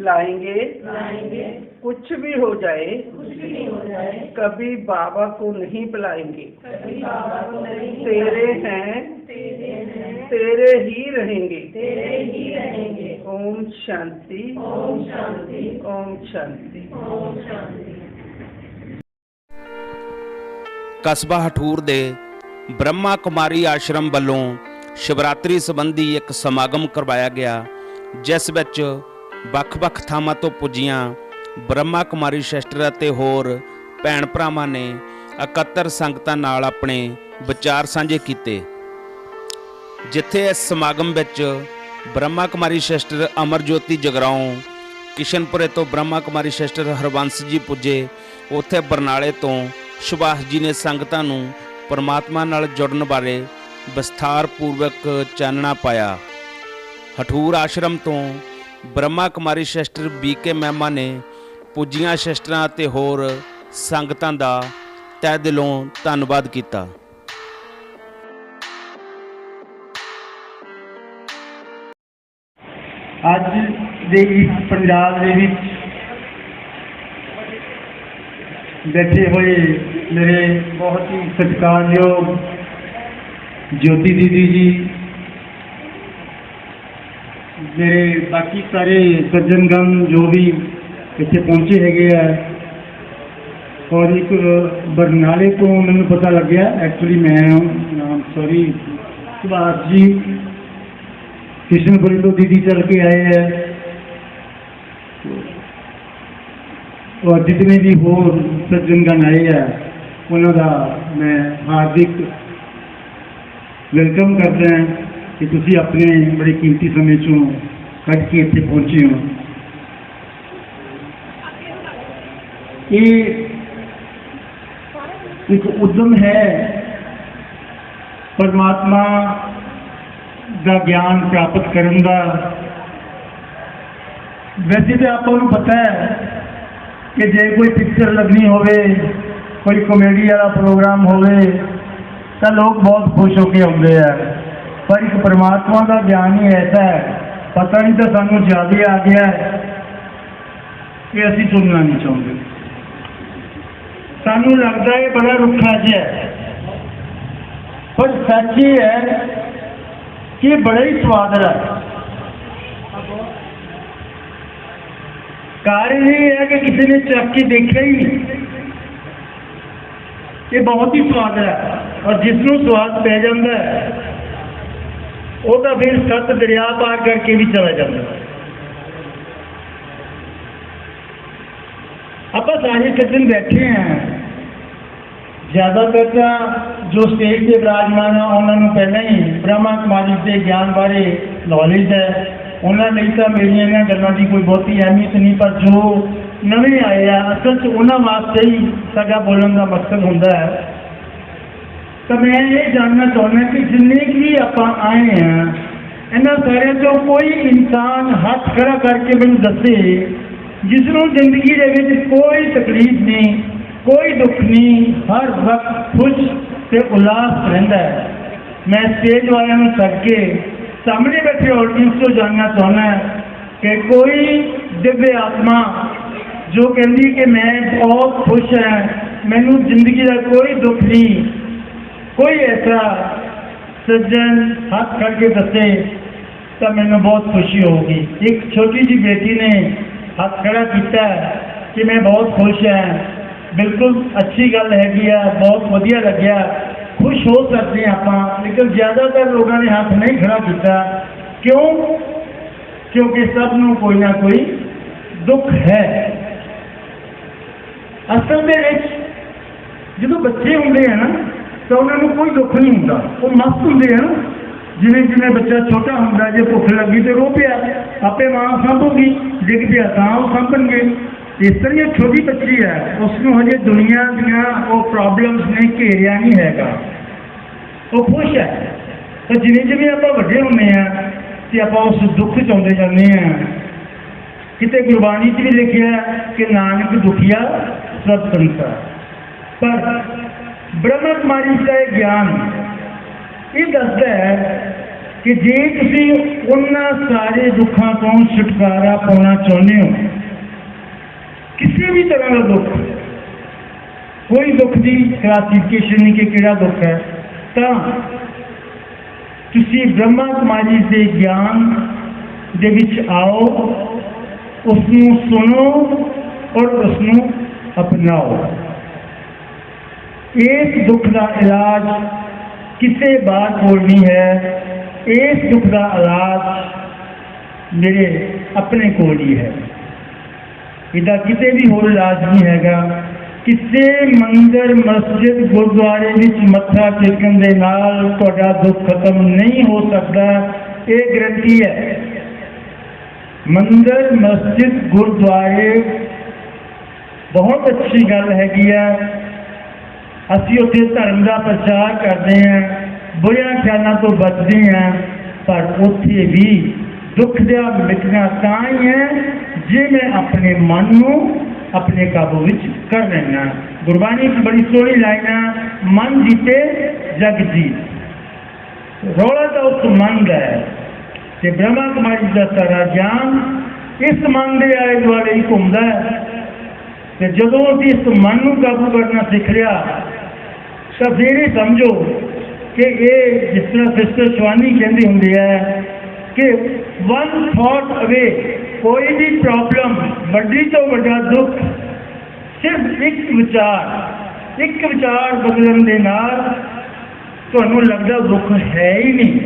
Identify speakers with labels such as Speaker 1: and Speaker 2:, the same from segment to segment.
Speaker 1: लाएंगे कुछ भी हो जाए कभी बाबा को नहीं बुलाएंगे। तेरे हैं तेरे ही रहेंगे। ओम शांति ओम शांति।
Speaker 2: कस्बा हठूर दे ब्रह्मा कुमारी आश्रम वालों शिवरात्रि संबंधी एक समागम करवाया गया, जिस विच ਵੱਖ-ਵੱਖ ਥਾਵਾਂ ਤੋਂ ਪੁੱਜੀਆਂ ब्रह्मा कुमारी सिस्टर ਅਤੇ ਹੋਰ ਭੈਣ ਭਰਾਵਾਂ ਨੇ ਇਕੱਤਰ ਸੰਗਤਾਂ ਨਾਲ ਆਪਣੇ ਵਿਚਾਰ ਸਾਂਝੇ ਕੀਤੇ। ਜਿੱਥੇ ਇਸ ਸਮਾਗਮ ਵਿੱਚ ब्रह्मा कुमारी सिस्टर अमरजोती जगराओं, किशनपुरे तो ब्रह्मा कुमारी सिस्टर हरबंस जी पुजे, उत्थे बरनाले तो सुभाष जी ने संगतां नूं परमात्मा नाल जुड़न बारे विस्तार पूर्वक चानना पाया। हठूर आश्रम तो ब्रह्मा कुमारी सिस्टर BK मैमा ने पुजियां सिस्टरां ते होर संगतां दा तह दिलों धन्नवाद कीता।
Speaker 3: अज दे इस पंजाब दे विच बैठे हुए मेरे बहुत ही सत्कारयोग ज्योति दीदी जी, मेरे बाकी सारे सज्जनगण जो भी इतने पहुंचे है, और एक बरनाले तो मैंने पता लग गया, एक्चुअली मैं सॉरी सुभाष जी किशनपुरी तो दीदी चल के आए हैं, और जितने भी होर सज्जनगण आए हैं उन्होंने मैं हार्दिक वेलकम करते हैं कि तुसी अपने बड़े कीमती समय चों कट के इत्थे पहुंचे हो। ये एक उद्यम है परमात्मा का ज्ञान प्राप्त करने का। वैसे तो आपको पता है कि जे कोई पिक्चर लगनी होवे, कोई कॉमेडी वाला प्रोग्राम होवे तो लोग बहुत खुश होकर आते हैं, पर एक परमात्मा का ज्ञान ही ऐसा है, पता नहीं तो सानू ज्यादा आ गया कि असी सुनना नहीं चाहते। सानू लगता है बड़ा रुखा जिहा है, पर सच ही है कि बड़ा ही स्वाद है। कारण ये है कि किसी ने चख के देखा ही नहीं, ये बहुत ही स्वाद है, और जिसनों स्वाद पै जाता है वो तो फिर 7 दरिया पार करके भी चला जाता है। आप सारे सज्जन बैठे हैं, ज़्यादातर जो स्टेज से विराजमान है उन्होंने पहले ही ब्रह्मा कुमारी के ज्ञान बारे नॉलेज है, उन्होंने तो मेरी इन्होंने गलों की कोई बहुती अहमियत नहीं, पर जो नवे आए हैं असल उन्होंने वास्ते ही साडा बोलने का मकसद होता है। तो मैं ये जानना चाहना कि जिन्ने भी आप आए हैं इन्होंने सारे चो कोई इंसान हाथ खड़ा करके मैंने दसे जिसनों जिंदगी के कोई तकलीफ नहीं, कोई दुख नहीं, हर वक्त खुश से उल्लास रहता है। मैं स्टेज वाले छड़ के सामने बैठे ऑडियंस को जानना चाहना कि कोई दिव्य आत्मा जो कहती कि मैं बहुत खुश है, मैनू जिंदगी का कोई दुख नहीं, कोई ऐसा सज्जन हाथ करके दसे तो मैनू बहुत खुशी होगी। एक छोटी सी बेटी ने हाथ खड़ा किया कि मैं बहुत खुश है, बिल्कुल अच्छी गल हैगी है, बहुत वधिया लग्या, खुश हो सकते हैं आप, लेकिन ज़्यादातर लोगों ने हाथ नहीं खड़ा किया। क्यों? क्योंकि सबनों कोई ना कोई दुख है। असल में जो बच्चे होंगे हैं ना तो उन्होंने कोई दुख नहीं होता, वो मस्त होंगे हैं ना। जिमें जिमें बच्चा छोटा होंगे, जो भुख लगी तो रो पिया, आपे मां सामूगी, डिग पिया तो सामभणगे। इस तरह ये छोटी बच्ची है, उसको हजे दुनिया दियाँ वो प्रॉब्लम्स ने घेरिया नहीं हैगा, वो खुश है। तो जिमें जिमें आप वड्डे होंगे हैं तो आप उस दुख च आते जाते हैं। किते गुरबाणी च भी लिखा कि नानक दुखिया सब संसार, पर ब्रह्मा कुमारी का ज्ञान ये दसदा है कि जे तुसीं उन्हां सारे दुखों तो छुटकारा पाना चाहुंदे हो, किसी भी तरह का दुख, कोई दुख की क्लासिफिकेशन नहीं कि किहड़ा दुख है, तो तुसीं ब्रह्मा कुमारी के ज्ञान दे विच आओ, उसनूं सुनो और उसनूं अपनाओ। इस दुख का इलाज किसी बात कोल नहीं है, इस दुख का इलाज मेरे अपने कोल ही है। इसका किसी भी होर इलाज नहीं हैगा। किसी मंदिर मस्जिद गुरुद्वारे विच मत्था टेकन दे नाल तुहाडा दुख खत्म नहीं हो सकता, ये गारंटी है। मंदिर मस्जिद गुरुद्वारे बहुत अच्छी गल हैगी है, असी उत्थे धर्म का प्रचार करते हैं, बुरिया ख्यालों तो बचते हैं, पर उत्थे भी दुख का मिटना तां ही है जे मैं अपने मन को अपने काबू विच कर लेना। गुरबाणी की बड़ी सोहनी लाइन है, मन जीते जग जीत। रौला तो उस मन का है, ते ब्रह्मा कुमारी का सारा ज्ञान इस मन के आले दुआले ही घूमता है। तो जदों असीं इस मन को काबू करना सीख लिया, तो फिर ही समझो कि ये जिस तरह सिस्टर शिवानी कहती होंगी है कि वन थॉट अवे, कोई भी प्रॉब्लम, वड्डी तो वड्डा दुख, सिर्फ एक विचार बदलन दे नाल तुहानूं लगदा दुख है ही नहीं।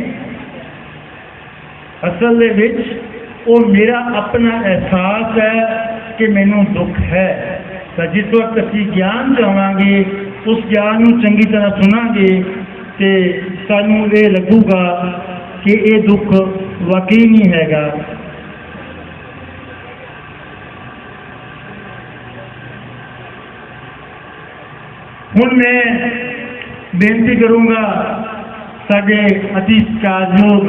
Speaker 3: असल दे विच वो मेरा अपना एहसास है कि मैनूं दुख है। तो जिस वक्त असीं ज्ञान चाहांगे, उस ज्ञान को चंगी तरह सुनांगे, तो सानूं ये लगूगा कि ये दुख वाकई नहीं हैगा। हुण मैं बेनती करूँगा साडे अति सत्कारयोग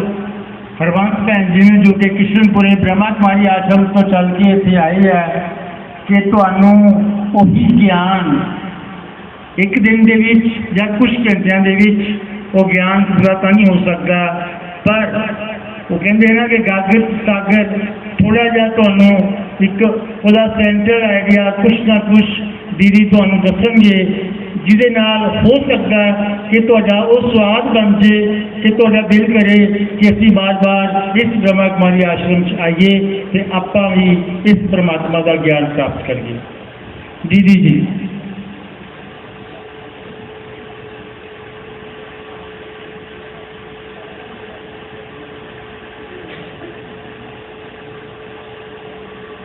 Speaker 3: हरवंश भैन जी ने, जो कि किशनपुरे ब्रह्मा कुमारी आश्रम तो चल के इत्थे आए है, कि तुहानूं उही ज्ञान एक दिन दे विच या कुछ घंटियां दे विच वो ज्ञान पूरा तो नहीं हो सकता, पर वो कहते ना कि गागर सागर थोड़ा जा तुहानूं एक उहदा सेंटर आइडिया कुछ ना कुछ दीदी तुहानूं दसणगे, जिहदे नाल हो सकता कि तुहाडा वो स्वाद बन जाए कि तुहाडा दिल करे कि असीं बार बार इस ब्रह्मा कुमारी आश्रम च आइए ते आपां भी इस परमात्मा का ज्ञान प्राप्त करिए। दीदी जी।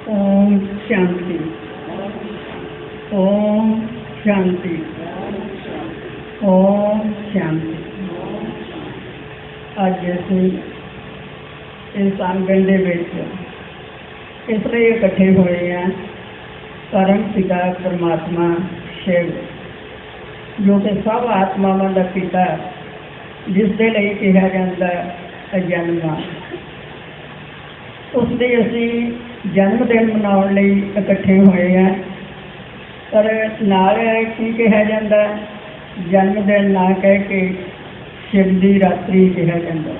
Speaker 1: ओम शांति, ओम शांति, ओम शांति। अज असीं इस आंगन दे विच इसलिए इकट्ठे होए हैं, परम पिता परमात्मा शिव, जो कि सब आत्मावां दा पिता, जिसदे लई कहा जाता है जन्मा, उसदे असीं जन्मदिन मनाउण लई इकट्ठे होए हैं। पर नाल की कहा जाता है, जन्मदिन ना कह के शिव की रात्रि कहा जाता है।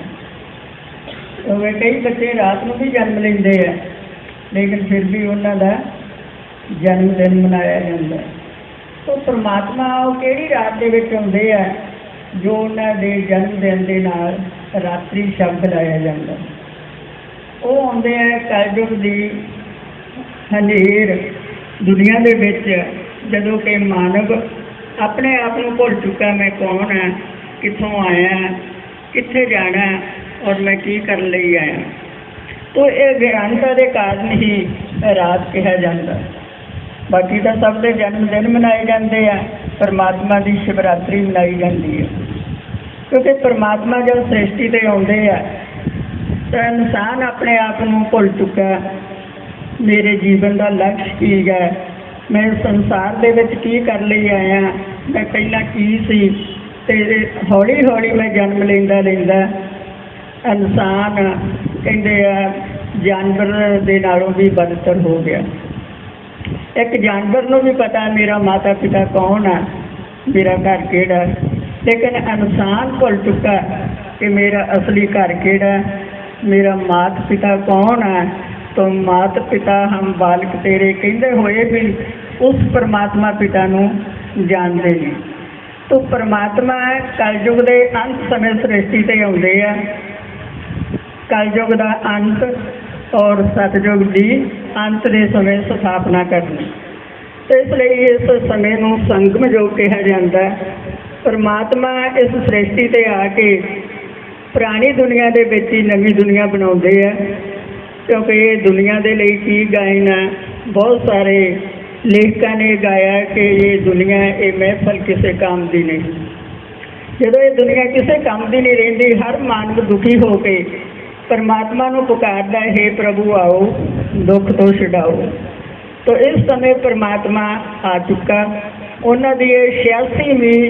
Speaker 1: तो वे कई बच्चे रात को भी जन्म लेंदे है, लेकिन फिर भी उन्हों का जन्मदिन मनाया जाता है। तो परमात्मा वो किहड़ी रात दे विच आउंदे है, जो उन्होंने जन्मदिन के नाल रात्रि शब्द लाया जाता है। वो आउंदे है कलयुग की हनेर दुनिया के विच, जदों कि मानव अपने आप को भुल चुका, मैं कौन है, कितों आया, कित्थे जाना और मैं की कर लई आया। तो ये ज्ञानता के कारण ही रात कहा जाता। बाकी तो सब के जन्मदिन मनाए जाते हैं, परमात्मा की शिवरात्रि मनाई जाती है, क्योंकि परमात्मा जब सृष्टि से आते हैं तो इंसान अपने आप को भुल चुका, मेरे जीवन का लक्ष्य की है, मैं संसार दे विच की कर लई आया, मैं पहला की सी, ते हौली हौली मैं जन्म लेंदा लेंदा इंसान कहते हैं जानवर दे नालों भी बदतर हो गया। एक जानवर को भी पता मेरा माता पिता कौन है, मेरा घर केड़ा, लेकिन इंसान भुल चुका कि मेरा असली घर केड़ा है, मेरा मात पिता कौन है। तो मात पिता हम बालक तेरे कहते हुए भी उस परमात्मा पिता नूं जानते नहीं। तो परमात्मा कलयुग के अंत समय सृष्टि ते आउंदे आ, कलयुग का अंत और सतयुग की अंत के समय स्थापना करनी। तो इसलिए इस समय नूं संगम जो कहा जाता है। परमात्मा इस सृष्टि ते आके पुरानी दुनिया के विच ही नवी दुनिया बनाउंदे आ, क्योंकि ये दुनिया के लिए की गायन है। बहुत सारे लेखकों ने गाया कि ये दुनिया ये महफल किसी काम की नहीं। जो ये दुनिया किसी काम की नहीं रही, हर मानव दुखी होके परमात्मा नूं पुकारदा, हे प्रभु आओ दुख तो छुड़ाओ। तो इस समय परमात्मा आ चुका। उन्हों की 86वीं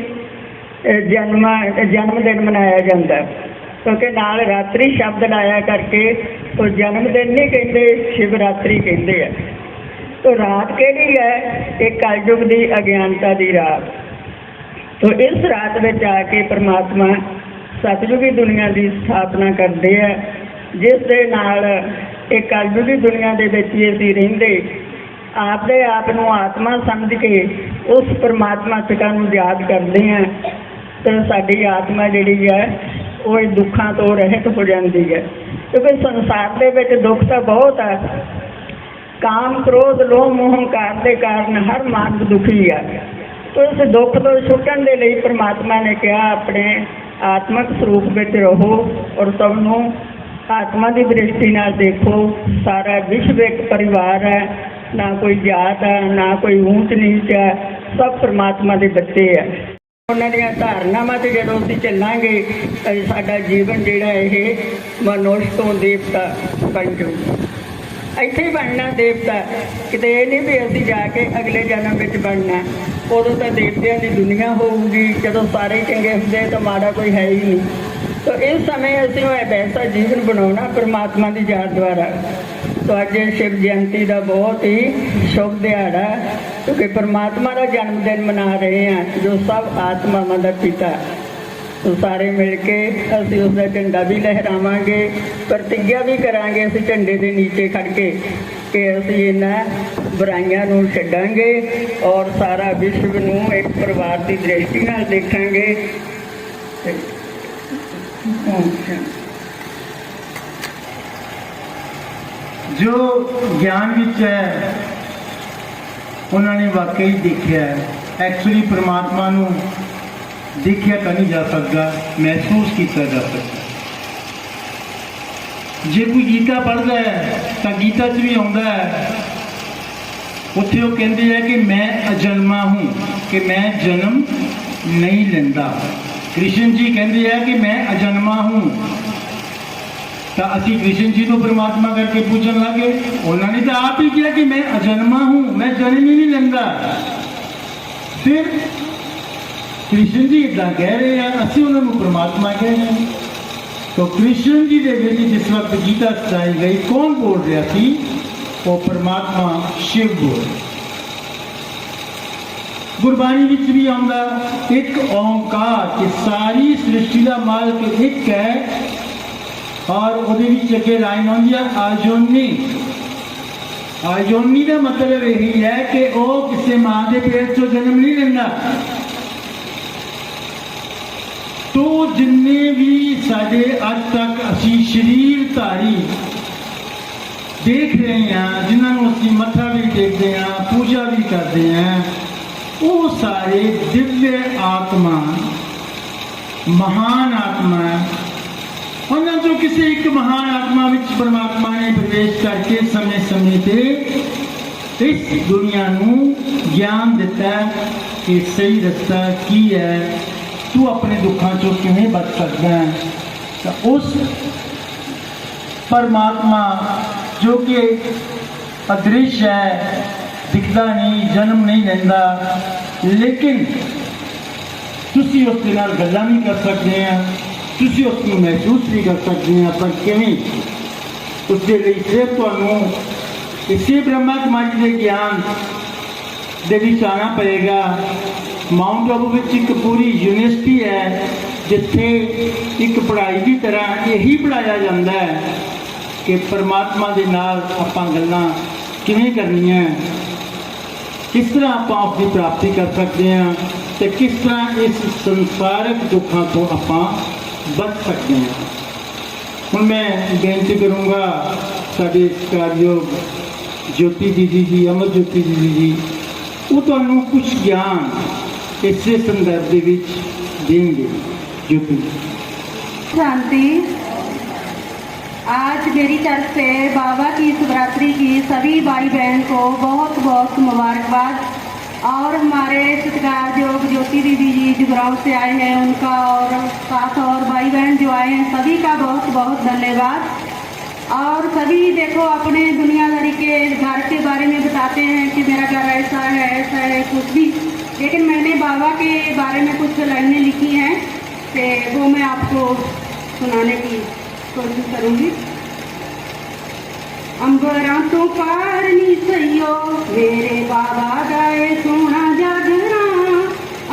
Speaker 1: जन्मदिन मनाया जाता है, क्योंकि नाल रात्रि शब्द लाया करके तो जन्मदिन नहीं कहते, शिवरात्रि कहते हैं। तो रात केड़ी है, एक कलयुग की अज्ञानता की रात। तो इस रात में आके परमात्मा सतयुगी दुनिया की स्थापना करते हैं, जिस दे नाल एक कलयुगी दुनिया के विच ही असीं रहिंदे आपदे आप नूं आत्मा समझ के उस परमात्मा पिता नूं याद करते हैं। तो साडी आत्मा जिहड़ी है वो दुखों तो रहत हो जाती है, क्योंकि संसार के विच दुख तो बहुत है। काम क्रोध लोभ मोह हंकार के कारण हर मानव दुखी है। तो इस दुख तो छुटन के लिए परमात्मा ने कहा अपने आत्मक स्वरूप में रहो और सबनों आत्मा की दृष्टि नाल देखो। सारा विश्व एक परिवार है, ना कोई जात है ना कोई ऊंच नीच है, सब परमात्मा के बच्चे है। उन्होंने दियां धारनावां ते जदों असीं चलांगे साडा जीवन जिहड़ा ये मनुष्य तो देवता बन जाऊ। इत्थे ही बनना देवता, किते ये नहीं भी असीं जाके अगले जन्म विच बनना। उदों तो देवतियां की दुनिया होऊगी, जदों सारे चंगे हुंदे तो माड़ा कोई है ही नहीं। तो इस समय असीं वैसा जीवन बनाउणा परमात्मा की याद द्वारा। तो अज शिव जयंती का बहुत ही शुभ दिहाड़ा, क्योंकि परमात्मा का जन्मदिन मना रहे हैं, जो सब आत्मावां दा पिता। तो सारे मिल के असीं उसका झंडा भी लहरावांगे, प्रतिज्ञा भी करांगे असीं झंडे के नीचे खड़ के कि असीं इन्हां बुराइयां नूं छड्डांगे और सारा विश्व नूं एक परिवार की दृष्टि नाल देखांगे।
Speaker 3: जो ज्ञान विच है उन्होंने वाकई देखा है। एक्चुअली परमात्मा नूं देखा तो नहीं जा सकता, महसूस किया जा सकता। जे कोई गीता पढ़ता है तो गीता च भी आता है, उत्थे वो कहते हैं कि मैं अजन्मा हूँ, कि मैं जन्म नहीं लेंदा। कृष्ण जी कहते हैं कि मैं अजन्मा हूँ। तो असी कृष्ण जी को परमात्मा करके पूछन लगे, उन्होंने तो आप ही किया कि मैं अजन्मा हूँ, मैं जन्म ही नहीं लेंदा। फिर कृष्ण जी इदा कह रहे हैं, असी उन्होंने परमात्मा कह रहे हैं। तो कृष्ण जी के विच जिस वक्त गीता सुनाई गई, कौन बोल रहा थी? वो परमात्मा शिव बोल। गुरबाणी विच भी आंदा एक ओंकार कि सारी सृष्टि का मालक एक है, और उहदे विच अगे लाइन आउंदी है आजोनी। आजोनी का मतलब यही है कि वह किसी मां के पेट चो जन्म नहीं लेंदा। तो जिन्ने भी साडे अज तक असी शरीरधारी देख रहे हैं, जिन्होंने असी मत्था भी टेकते हैं, पूजा भी करते हैं, वो सारे दिव्य आत्मा, महान आत्मा है। उन्होंने जो किसी एक महान आत्मा विच परमात्मा ने प्रवेश करके समय समय पे इस दुनिया नूं ज्ञान दिता कि सही रास्ता की है, तू अपने दुखों चों किवें बच सकदा है। तो उस परमात्मा जो कि अदृश्य है, दिखता नहीं, जन्म नहीं लेंदा, लेकिन तुसी उसके नाल गल्लां भी कर सकते हैं, तुसी उसको महसूस भी कर सकते हैं। पर किवें उसके लिए सिर्फ तुहानूं इसी ब्रह्मा कुमारी के ज्ञान दे विच आना पड़ेगा। माउंट आबू विच एक पूरी यूनिवर्सिटी है ਜਿੱਥੇ ਇੱਕ ਪੜ੍ਹਾਈ ਦੀ ਤਰ੍ਹਾਂ ਇਹੀ ਪੜ੍ਹਾਇਆ ਜਾਂਦਾ ਹੈ ਕਿ ਪਰਮਾਤਮਾ ਦੇ ਨਾਲ ਆਪਾਂ ਗੱਲਾਂ ਕਿਵੇਂ ਕਰਨੀਆਂ, ਕਿਸ ਤਰ੍ਹਾਂ ਆਪਾਂ ਆਪਣੀ ਪ੍ਰਾਪਤੀ ਕਰ ਸਕਦੇ ਹਾਂ ਤੇ ਕਿਸ ਤਰ੍ਹਾਂ ਇਸ ਸੰਸਾਰਿਕ ਦੁੱਖਾਂ ਤੋਂ ਆਪਾਂ ਬਚ ਸਕਦੇ ਹਾਂ। ਹੁਣ ਮੈਂ ਬੇਨਤੀ ਕਰੂੰਗਾ ਸਾਡੇ ਸਤਿਕਾਰਯੋਗ ਜੋਤੀ ਦੀਦੀ ਜੀ, ਅਮਰ ਜੋਤੀ ਦੀਦੀ ਜੀ, ਉਹ ਤੁਹਾਨੂੰ ਕੁਝ ਗਿਆਨ ਇਸੇ ਸੰਦਰਭ ਦੇ ਵਿੱਚ देंगे। ज्योति
Speaker 4: शांति। आज मेरी तरफ से बाबा की शिवरात्रि की सभी भाई बहन को बहुत बहुत मुबारकबाद और हमारे सत्कारयोग ज्योति दीदी जी जुगराव से आए हैं उनका और साथ और भाई बहन जो आए हैं सभी का बहुत बहुत धन्यवाद। और सभी देखो अपने दुनियादारी के घर के बारे में बताते हैं कि मेरा घर ऐसा है कुछ भी, लेकिन मैंने बाबा के बारे में कुछ लाइनें लिखी हैं तो वो मैं आपको सुनाने की कोशिश करूँगी। अंबरां तो पार नी सइयो मेरे बाबा दाए सोना जागरा,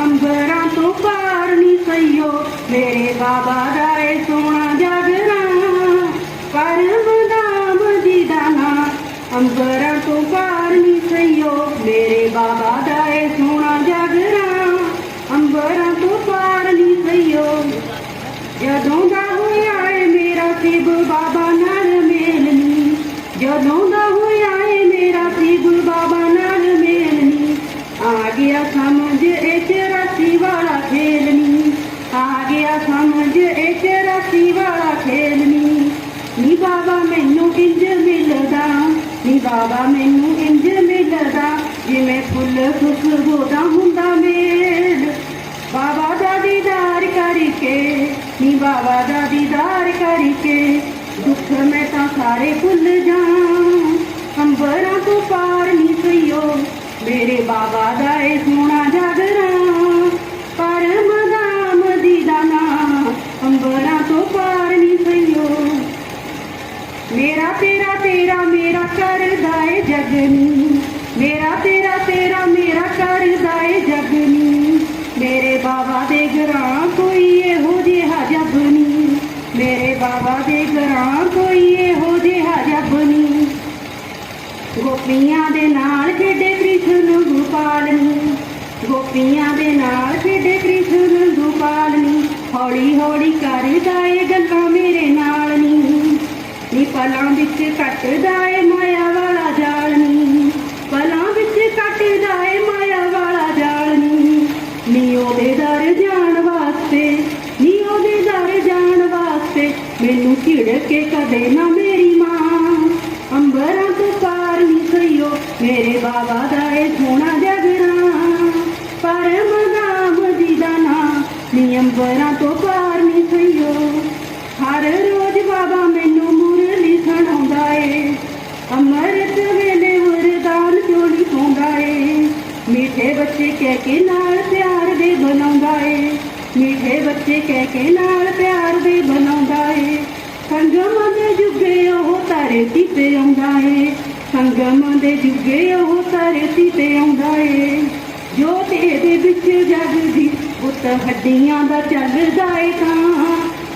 Speaker 4: अंबरां तो पार नी सइयो मेरे बाबा दाए सोना जागरा, परम दाम दी दाना अंबरां तो पार नी सइयो मेरे बाबा दाए सोना जागरा, अंबरां तो पार नी सइयो। जदों दा होया है मेरा शिव बाबा नाल मेलनी, जदों दा होया है मेरा शिव बाबा नाल मेलनी, आ गया समझ ए 84 वाला खेलनी, आ गया समझ ए 84 वाला खेलनी। नी बाबा मैनू इंज मिलदा, नी बाबा मैनू इंज मिलदा जिवें फुल खुशबू दा हुंदा मेल, बाबा दा दीदार करके, नी बाबा दा दीदार करके दुख मैं तां सारे भुल जां, अंबरां तो पार नी सइयो मेरे बाबा दा ए सोना जागरा, परम धाम दी दाना अंबरां तो पार नी सइयो। मेरा तेरा तेरा मेरा करदा ए जगनी, मेरा तेरा तेरा मेरा करदा ए जगनी, मेरे बाबा दे घरां कोई एहो जिहा जब नी, मेरे बाबा दे घरां कोई एहो जिहा जब नी। गोपियां दे नाल खेडे कृष्ण गोपाल नी, गोपियां दे नाल खेडे कृष्ण गोपाल नी, हौली हौली करदा ए गल्लां मेरे नाल नी, नी पलां विच कटदा ए माया वाला जाल नी, पलां विच कटदा ए माया वाला जाल नी, नी ओदे दर जाण वास्ते, नी ओदे दर जाण वास्ते मैनू झिड़के कदे ना मेरी मां, अंबरां तो पार नी सइयो मेरे बाबा दा ए सोना जागरा, परम धाम दी दाना नी अंबरां तो पार नी सइयो। हर रोज बाबा मैनू मुरली सुणाउंदा ए, अमृत वेले वरदान चोली पाउंदा ए, मीठे बच्चे कह के नाल प्यार दे बनाउंदा ए, मीठे बच्चे कह के नाल प्यार दे बनाउंदा ए, संगम दे जुगे ओह तारे ते आउंदा ए, संगम दे जुगे ओह तारे ते आउंदा ए, जोत एदे विच जगदी पुत हड्डियां दा चलदा ए तां,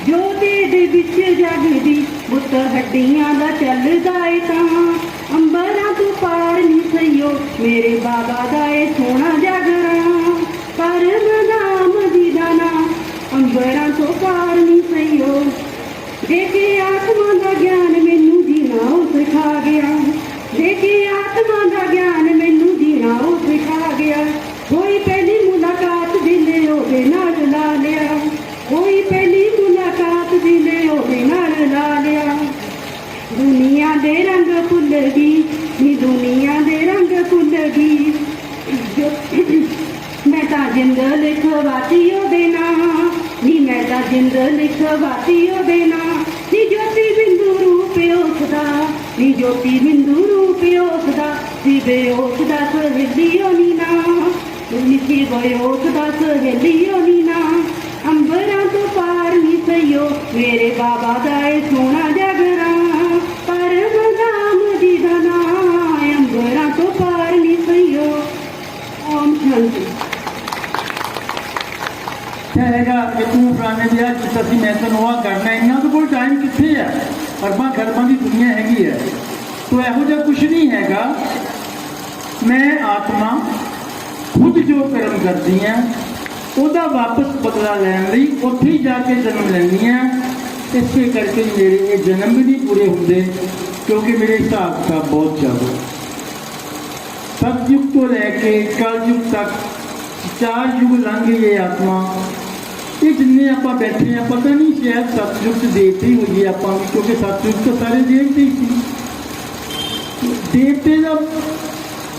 Speaker 4: जोत एदे विच जगदी पुत हड्डियां दा चलदा ए तां, अंबरां तो पार नी सइयो मेरे बाबा दा ए सोना जागरा, परम धाम दी दाना अंबरां तो पार नी सइयो। देखे आत्मा दा ज्ञान मैनू जीना ओ सिखा गया, देखे आत्मा दा ज्ञान मैनू जीना ओ सिखा गया, कोई पहली मुलाकात दिले ओदे नाल ला लिया, कोई पहली मुलाकात दिले ओदे नाल ला लिया। दुनिया दे रंग भुल गई, नी दुनिया दे रंग भुल गई, मैं तां जिंद लिखवाती ओदे नां, नी मैं तां जिंद लिखवाती ओदे नां, नी ज्योति बिंदु रूप उसदा, नी ज्योति बिंदु रूप उसदा, सिवे उसदा सहेलियो नी ना, लिखी गयो उसदा सहेलियो नी ना, अंबरां तो पार नी सइयो मेरे बाबा दा ए सोना जागरा, परम धाम दी दाना अंबरां तो पार नी सइयो। ओम शांति।
Speaker 3: रहेगा कि तू फलाने की ਤੈਨੂੰ ਆਹ ਕਰਨਾ, ਇੰਨਾ ਤੋਂ ਕੋਲ ਟਾਈਮ ਕਿੱਥੇ ਆ, ਅਰਬਾਂ ਖਰਬਾਂ ਦੀ ਦੁਨੀਆ ਹੈਗੀ ਹੈ। ਤੋ ਇਹੋ ਜਿਹਾ ਕੁਛ ਨਹੀਂ ਹੈਗਾ। ਮੈਂ ਆਤਮਾ ਖੁਦ ਜੋ ਕਰਮ ਕਰਦੀ ਹਾਂ ਉਹਦਾ ਵਾਪਸ ਬਦਲਾ ਲੈਣ ਲਈ ਉੱਥੇ ਹੀ ਜਾ ਕੇ ਜਨਮ ਲੈਂਦੀ ਹਾਂ। ਇਸੇ ਕਰਕੇ ਮੇਰੇ ਇਹ ਜਨਮ ਵੀ ਨਹੀਂ ਪੂਰੇ ਹੁੰਦੇ, ਕਿਉਂਕਿ ਮੇਰੇ ਹਿਸਾਬ ਕਿਤਾਬ ਬਹੁਤ ਜ਼ਿਆਦਾ। सतयुग तो लैके कलयुग तक 4 युग लंघ गए। आत्मा ये जिन्ने आप बैठे हैं, पता नहीं शायद सतयुग देवते ही होइए आप, क्योंकि सतयुग तो सारे देवते ही सी। देवते का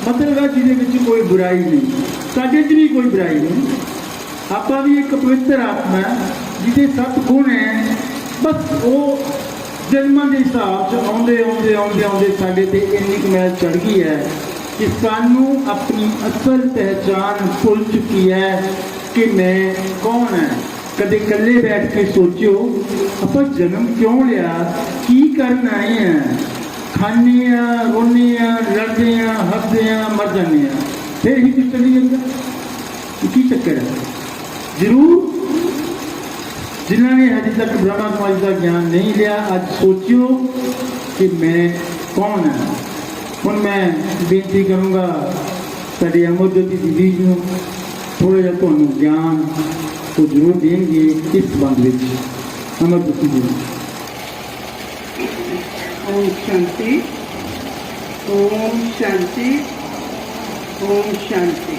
Speaker 3: मतलब है जिहदे कोई बुराई नहीं, साडे च भी कोई बुराई नहीं। आप भी एक पवित्र आत्मा है जिसे सतगुण है। बस वो जन्मां के हिसाब से आउंदे आउंदे आउंदे आउंदे साडे ते इन्नी क मैल चढ़ गई है कि सानू अपनी असल पहचान भुल चुकी है कि मैं कौन है। कदे कल्ले बैठ के सोचो आप जन्म क्यों लिया, की करना आए हैं। खाने रोने लड़ते हसते मर जाने, फिर ही कुछ चली जाता। की चक्कर है? जरूर जिन्होंने अभी तक ब्रह्मा कुमारी का ज्ञान नहीं लिया, आज सोचो कि मैं कौन है। ਹੁਣ मैं बेनती करूँगा साड़ी अमर ज्योति दीदी ਨੂੰ थोड़ा ਜਿਹਾ ਤੁਹਾਨੂੰ ज्ञान तो जरूर देंगे इस संबंध में। अमर ज्योति जी।
Speaker 5: ओम शांति, ओम शांति, ओम शांति।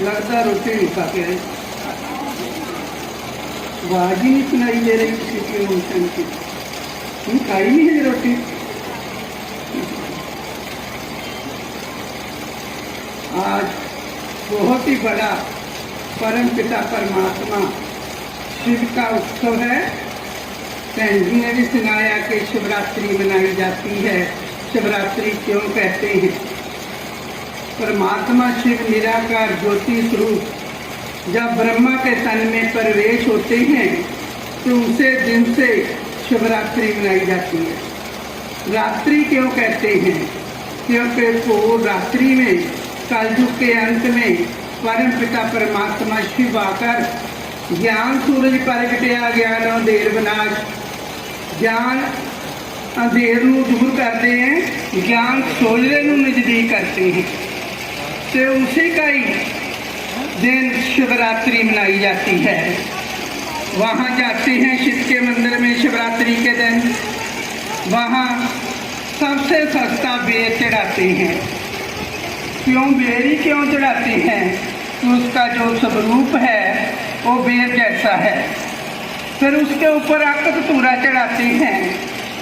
Speaker 5: लगता रोटी नहीं खा के आए, आवाज ही नहीं सुनाई दे रही किसी की। ओम शांति खाई नहीं है रोटी। आज बहुत ही बड़ा परम पिता परमात्मा शिव का उत्सव है। बहन जी ने भी सुनाया कि शिवरात्रि मनाई जाती है। शिवरात्रि क्यों कहते हैं? परमात्मा शिव निराकार ज्योति स्वरूप जब ब्रह्मा के तन में प्रवेश होते हैं तो उसे दिन से शिवरात्रि मनाई जाती है। रात्रि क्यों कहते हैं? क्योंकि वो रात्रि में कलयुग के अंत में परम पिता परमात्मा शिव आकर ज्ञान सूरज प्रगटिया, ज्ञान अंधेर विनाश, ज्ञान अंधेर नूं दूर करते हैं, ज्ञान सोलरे नूं नजदीक करते हैं। तो उसी का ही दिन शिवरात्रि मनाई जाती है। वहाँ जाते हैं शिव के मंदिर में शिवरात्रि के दिन, वहाँ सबसे सस्ता बेर चढ़ाते हैं। क्यों बेरी क्यों चढ़ाते हैं? तो उसका जो स्वरूप है वो बेर जैसा है। फिर उसके ऊपर आकर धतूरा चढ़ाते हैं।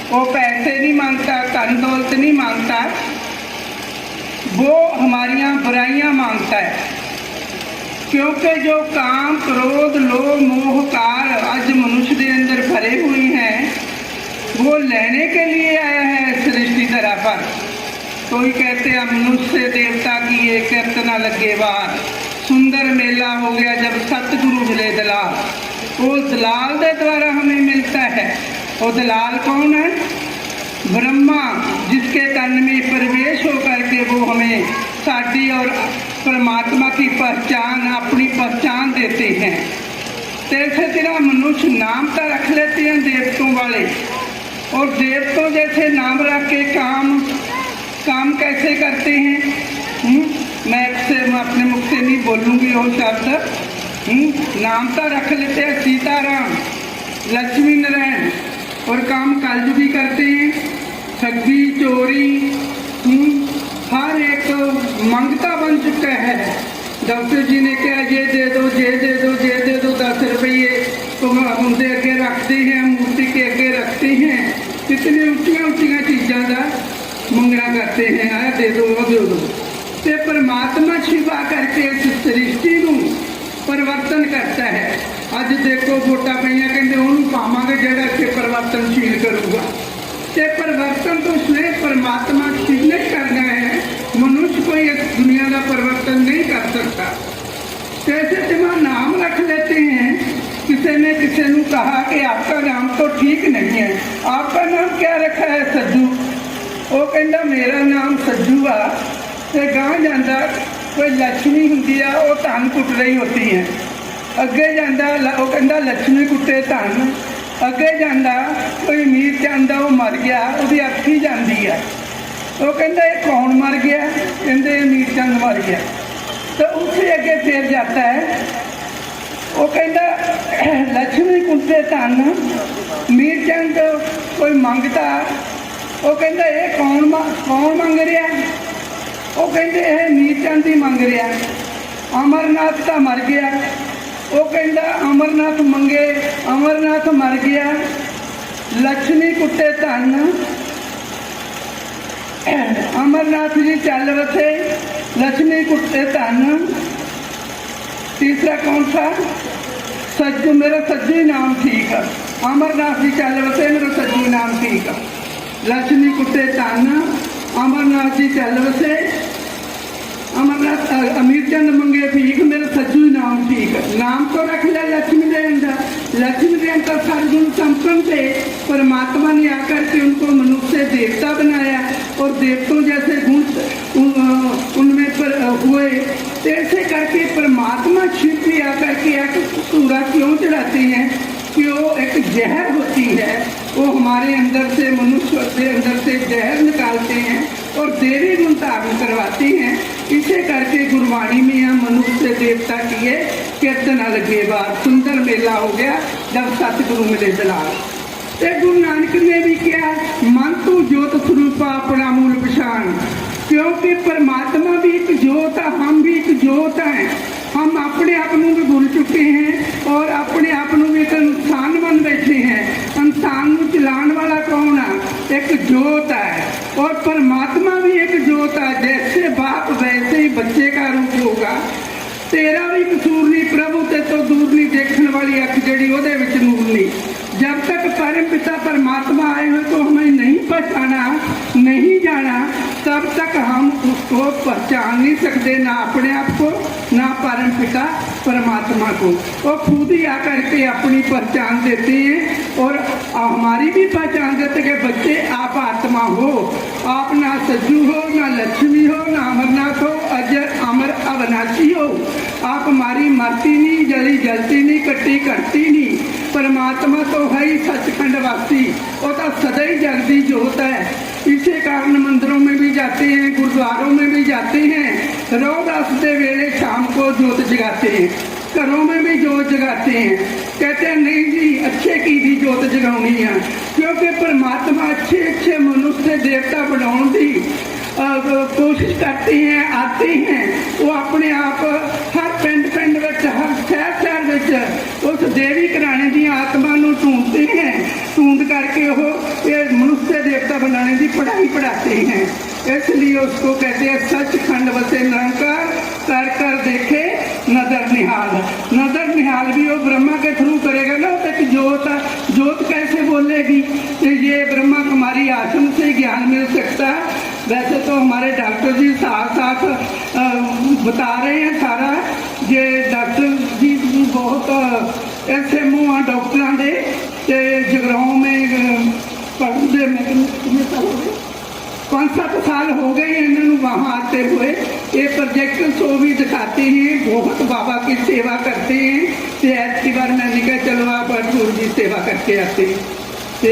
Speaker 5: वो पैसे नहीं मांगता, धन दौलत नहीं मांगता, वो हमारियां बुराइयां मांगता है। क्योंकि जो काम क्रोध लोभ मोह कार आज मनुष्य के अंदर भरे हुए हैं वो लेने के लिए आया है सृष्टि धरा पर। कोई कहते हैं मनुष्य देवता की ये कृत न लगे बार। सुंदर मेला हो गया जब सतगुरु मिले दलाल। वो दलाल के द्वारा हमें मिलता है। वो दलाल कौन है? ब्रह्मा, जिसके तन में प्रवेश होकर के वो हमें साड़ी और परमात्मा की पहचान, अपनी पहचान देते हैं। तैसे तेरा मनुष्य नाम तो रख लेते हैं देवतों वाले, और देवतों जैसे नाम रख के काम कैसे करते हैं? मैं अपने मुख से नहीं बोलूँगी वो शब्द। नाम तो रख लेते हैं सीताराम, लक्ष्मी नारायण, और काम कलयुगी करते हैं। ठगी चोरी हर एक मंगता बन चुका है। डॉक्टर जी ने कहा ये दे दो, ये दे दो, ये दे दो, 10 रुपये तो उनके अगे रखते हैं, मूर्ति के अगे रखते हैं। कितनी ऊँचिया ऊँचिया चीज़ों का मंगना करते हैं, आया दे दो वो दे दो। तो परमात्मा छिपा करके इस सृष्टि को परिवर्तन करता है। अज देखो वोटा पईयां कहते उन्होंने पावांगे जेड़ा इत्थे परिवर्तनशील करूँगा। तो परिवर्तन तो उसने परमात्मा शिव ने करना है, मनुष्य कोई इस दुनिया का परिवर्तन नहीं कर सकता। जैसे जब नाम रख लेते हैं, किसी ने किसी ने कहा कि आपका नाम तो ठीक नहीं है, आपका नाम क्या रखा है? सज्जू। वो कहता मेरा नाम सज्जू आ। तो गांव जाता कोई लक्ष्मी होंगी आ, वो धन कुट रही होती है। अगे जाता वो कहता लक्ष्मी कुटे धन, ਅੱਗੇ ਜਾਂਦਾ ਕੋਈ ਮੀਰ ਚੰਦ ਆ, ਉਹ ਮਰ ਗਿਆ, ਉਹਦੀ ਅੱਖੀ ਜਾਂਦੀ ਹੈ। ਉਹ ਕਹਿੰਦਾ ਇਹ ਕੌਣ मर गया? कहते मीर चंद मर गया। तो उससे अगे फिर जाता है, वो कहता लक्ष्मी कुंते धन। मीर चंद कोई मंगता, वो कहता ये कौन मंग रहा? वो कहते ये मीर चंद ही मंग रहा। अमरनाथ तो मर गया। वो कहता अमरनाथ मंगे, अमरनाथ मर गया। लक्ष्मी कुत्ते धन, अमरनाथ जी चल बसे, लक्ष्मी कुत्ते धन। तीसरा कौन सा? सज्जू, मेरा सज्जू नाम ठीक है। अमरनाथ जी चल बसे, मेरा सज्जू नाम ठीक है। लक्ष्मी कुत्ते धन, अमरनाथ जी चल बसे, अमरनाथ अमीर चंद मंगे भीख, मेरा सज्जू नाम ठीक है। नाम तो रख लिया लक्ष्मी देन का। लक्ष्मी देन का सरगुण संपन्न थे। परमात्मा ने आकर के उनको मनुष्य देवता बनाया और देवतों जैसे गुण उनमें पर हुए। ऐसे करके परमात्मा शिव भी आकर के एक सूरा क्यों चढ़ाते हैं कि वो एक जहर होती है, वो हमारे अंदर से, मनुष्य के अंदर से जहर निकालते हैं और देवी गुण धारण करवाते हैं। इसे करके गुरबाणी में हम मनुष्य देवता किए कीर्तन लगे बार। सुंदर मेला हो गया जब सतगुरु मिले दलाल। ते गुरु नानक ने भी किया, मन तू ज्योत स्वरूपा अपना मूल पछाण। क्योंकि परमात्मा भी एक ज्योत है, हम भी एक ज्योत हैं। हम अपने आप को भी भूल चुके हैं और अपने आप को भी एक इंसान बन बैठे हैं। इंसान को चलाने वाला कौन है? एक ज्योत है। और परमात्मा भी एक ज्योत है। जैसे बाप वैसे ही बच्चे का रूप होगा। तेरा भी कसूर नहीं प्रभु, ते तो दूर नहीं, देखने वाली अख जड़ी ओदे विच नूर नहीं। जब तक परम पिता परमात्मा आए हुए तो हमें नहीं पहचाना, नहीं जाना, तब तक हम उसको पहचान नहीं सकते, ना अपने आप को, ना परम पिता परमात्मा को। वो खुद ही आकर के अपनी पहचान देते हैं और हमारी भी पहचान देते कि बच्चे आप आत्मा हो, आप ना सज्जू हो, ना लक्ष्मी हो, ना अमरनाथ हो, अजर अमर अविनाशी हो। आप हमारी मरती नहीं, जली जलती नहीं, कट्टी कटती नहीं। परमात्मा तो है ही सचखंड वासी, वो तो सदा ही जगती ज्योत है। इसी कारण मंदिरों में भी जाते हैं, गुरुद्वारों में भी जाते हैं, रोदास के वेले शाम को ज्योत जगाते हैं, घरों में भी ज्योत जगाते हैं। कहते हैं नहीं जी, अच्छे की भी ज्योत जगानी है। क्योंकि परमात्मा अच्छे अच्छे मनुष्य देवता बनाने की कोशिश करते हैं, आते हैं। वो अपने आप हर पिंड पिंड में, हर शहर शहर में उस देवी घराने की आत्मा को ढूंढते हैं। ढूंढ करके वो ये मनुष्य देवता बनाने की पढ़ाई पढ़ाते हैं। इसलिए उसको कहते हैं सचखंड वसे निरंकार, कर कर देखे नजर निहाल। नजर निहाल भी वो ब्रह्मा के थ्रू करेगा ना, तो ज्योत, ज्योत कैसे बोलेगी? तो ये ब्रह्मा कुमारी आश्रम से ज्ञान मिल सकता है। वैसे तो हमारे डॉक्टर जी साथ साथ बता रहे हैं सारा। ये डॉक्टर जी बहुत ऐसे मुँह डॉक्टर के जगराओं में पढ़ते में 5-7 साल हो गए इन्होंने वहाँ आते हुए। ये प्रोजेक्ट शो भी दिखाते हैं, बहुत बाबा की सेवा करते हैं। तो ऐसी बार मैंने कहा चलो आप भरपूर जी सेवा करके आते हैं। तो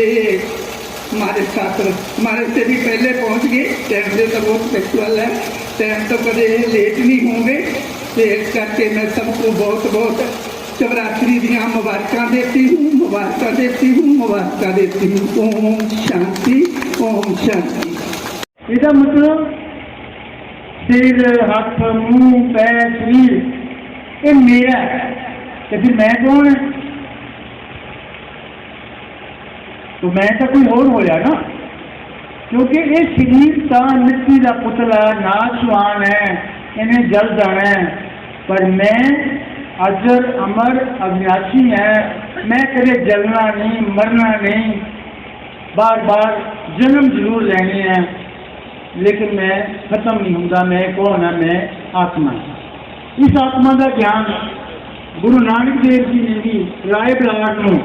Speaker 5: हमारे साथ हमारे से भी पहले पहुँच गए। टाइम से तो बहुत फेस्टिवल है, टाइम तो कभी लेट नहीं होंगे। तो इस करके मैं सबको बहुत बहुत शिवरात्रि दियाँ मुबारक देती हूँ, मुबारक देती हूँ, मुबारक देती हूँ। ओम शांति, ओम शांति।
Speaker 3: ਇਹਦਾ ਮਤਲਬ ਸਿਰ, ਹੱਥ, ਮੂੰਹ, ਪੈਰ, ਸਰੀਰ ਇਹ ਮੇਰਾ ਹੈ। ਤੇ ਫਿਰ ਮੈਂ ਕੌਣ ਹੈ? तो मैं तो कोई और होया ना, क्योंकि ये शरीर तो मिट्टी का पुतला नाशवान है, इन्हें जल जाना है। पर मैं अजर अमर अविनाशी है। मैं कदे जलना नहीं, मरना नहीं, बार बार जन्म जरूर लेने हैं, लेकिन मैं खत्म नहीं होंगे। मैं कौन है? मैं आत्मा। इस आत्मा का ज्ञान गुरु नानक देव जी ने भी राय बलार को,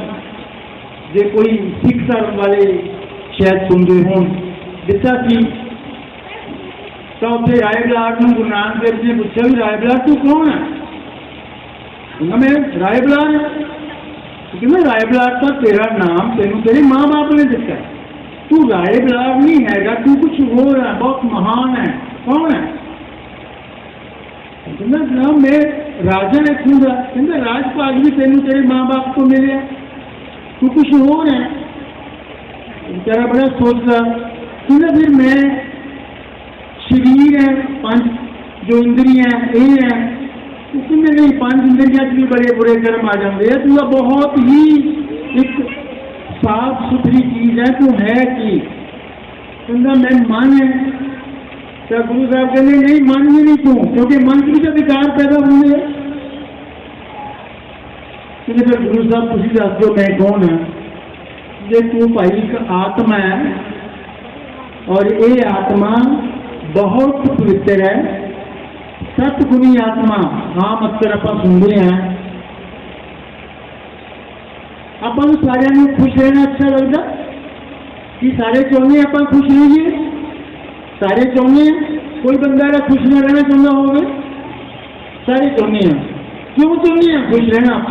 Speaker 3: जे कोई सिख धर्म वाले शायद सुनते हो, दिता सी। तो उत्थे राय बलार को गुरु नानक देव जी ने पूछा भी राय बलार तू कौन है? मैं राय बलार। कहना राय बलार तो तेरा नाम तेनू तेरे माँ बाप ने दिता है, तू राय बलार नहीं हैगा, तू कुछ और है, बहुत महान है। कौन है? कहना जनाब मैं राजा है इथों का। कहना राजपाल भी तेनू तेरे माँ बाप को मिले, तू कुछ और है। बेचारा बड़ा सोचता। कहना फिर मैं शरीर है, 5 जो इंद्रियां ये है, उसमें नहीं 5 इंद्रियां भी बड़े बुरे कर्म आ जाते हैं। तू बहुत ही एक साफ सुथरी चीज है, तू है कि कहना मैं मन है। तो गुरु साहब कहते नहीं मन भी नहीं तू, क्योंकि मन की तो विकार पैदा होंगे। फिर गुरु साहब तुम दस दो मैं कौन है? जे तू भाई एक आत्मा है और ये आत्मा बहुत पवित्र है, सतगुणी आत्मा। आम अक्सर आप सुनते हैं, आप सारे खुश रहना अच्छा लगता कि सारे चाहते आप खुश रहिए, सारे चाहते हैं कोई बंदा खुश ना रहना चाहता होवे, सारे चाहते हैं। क्यों चाहते हैं खुश रहना आप?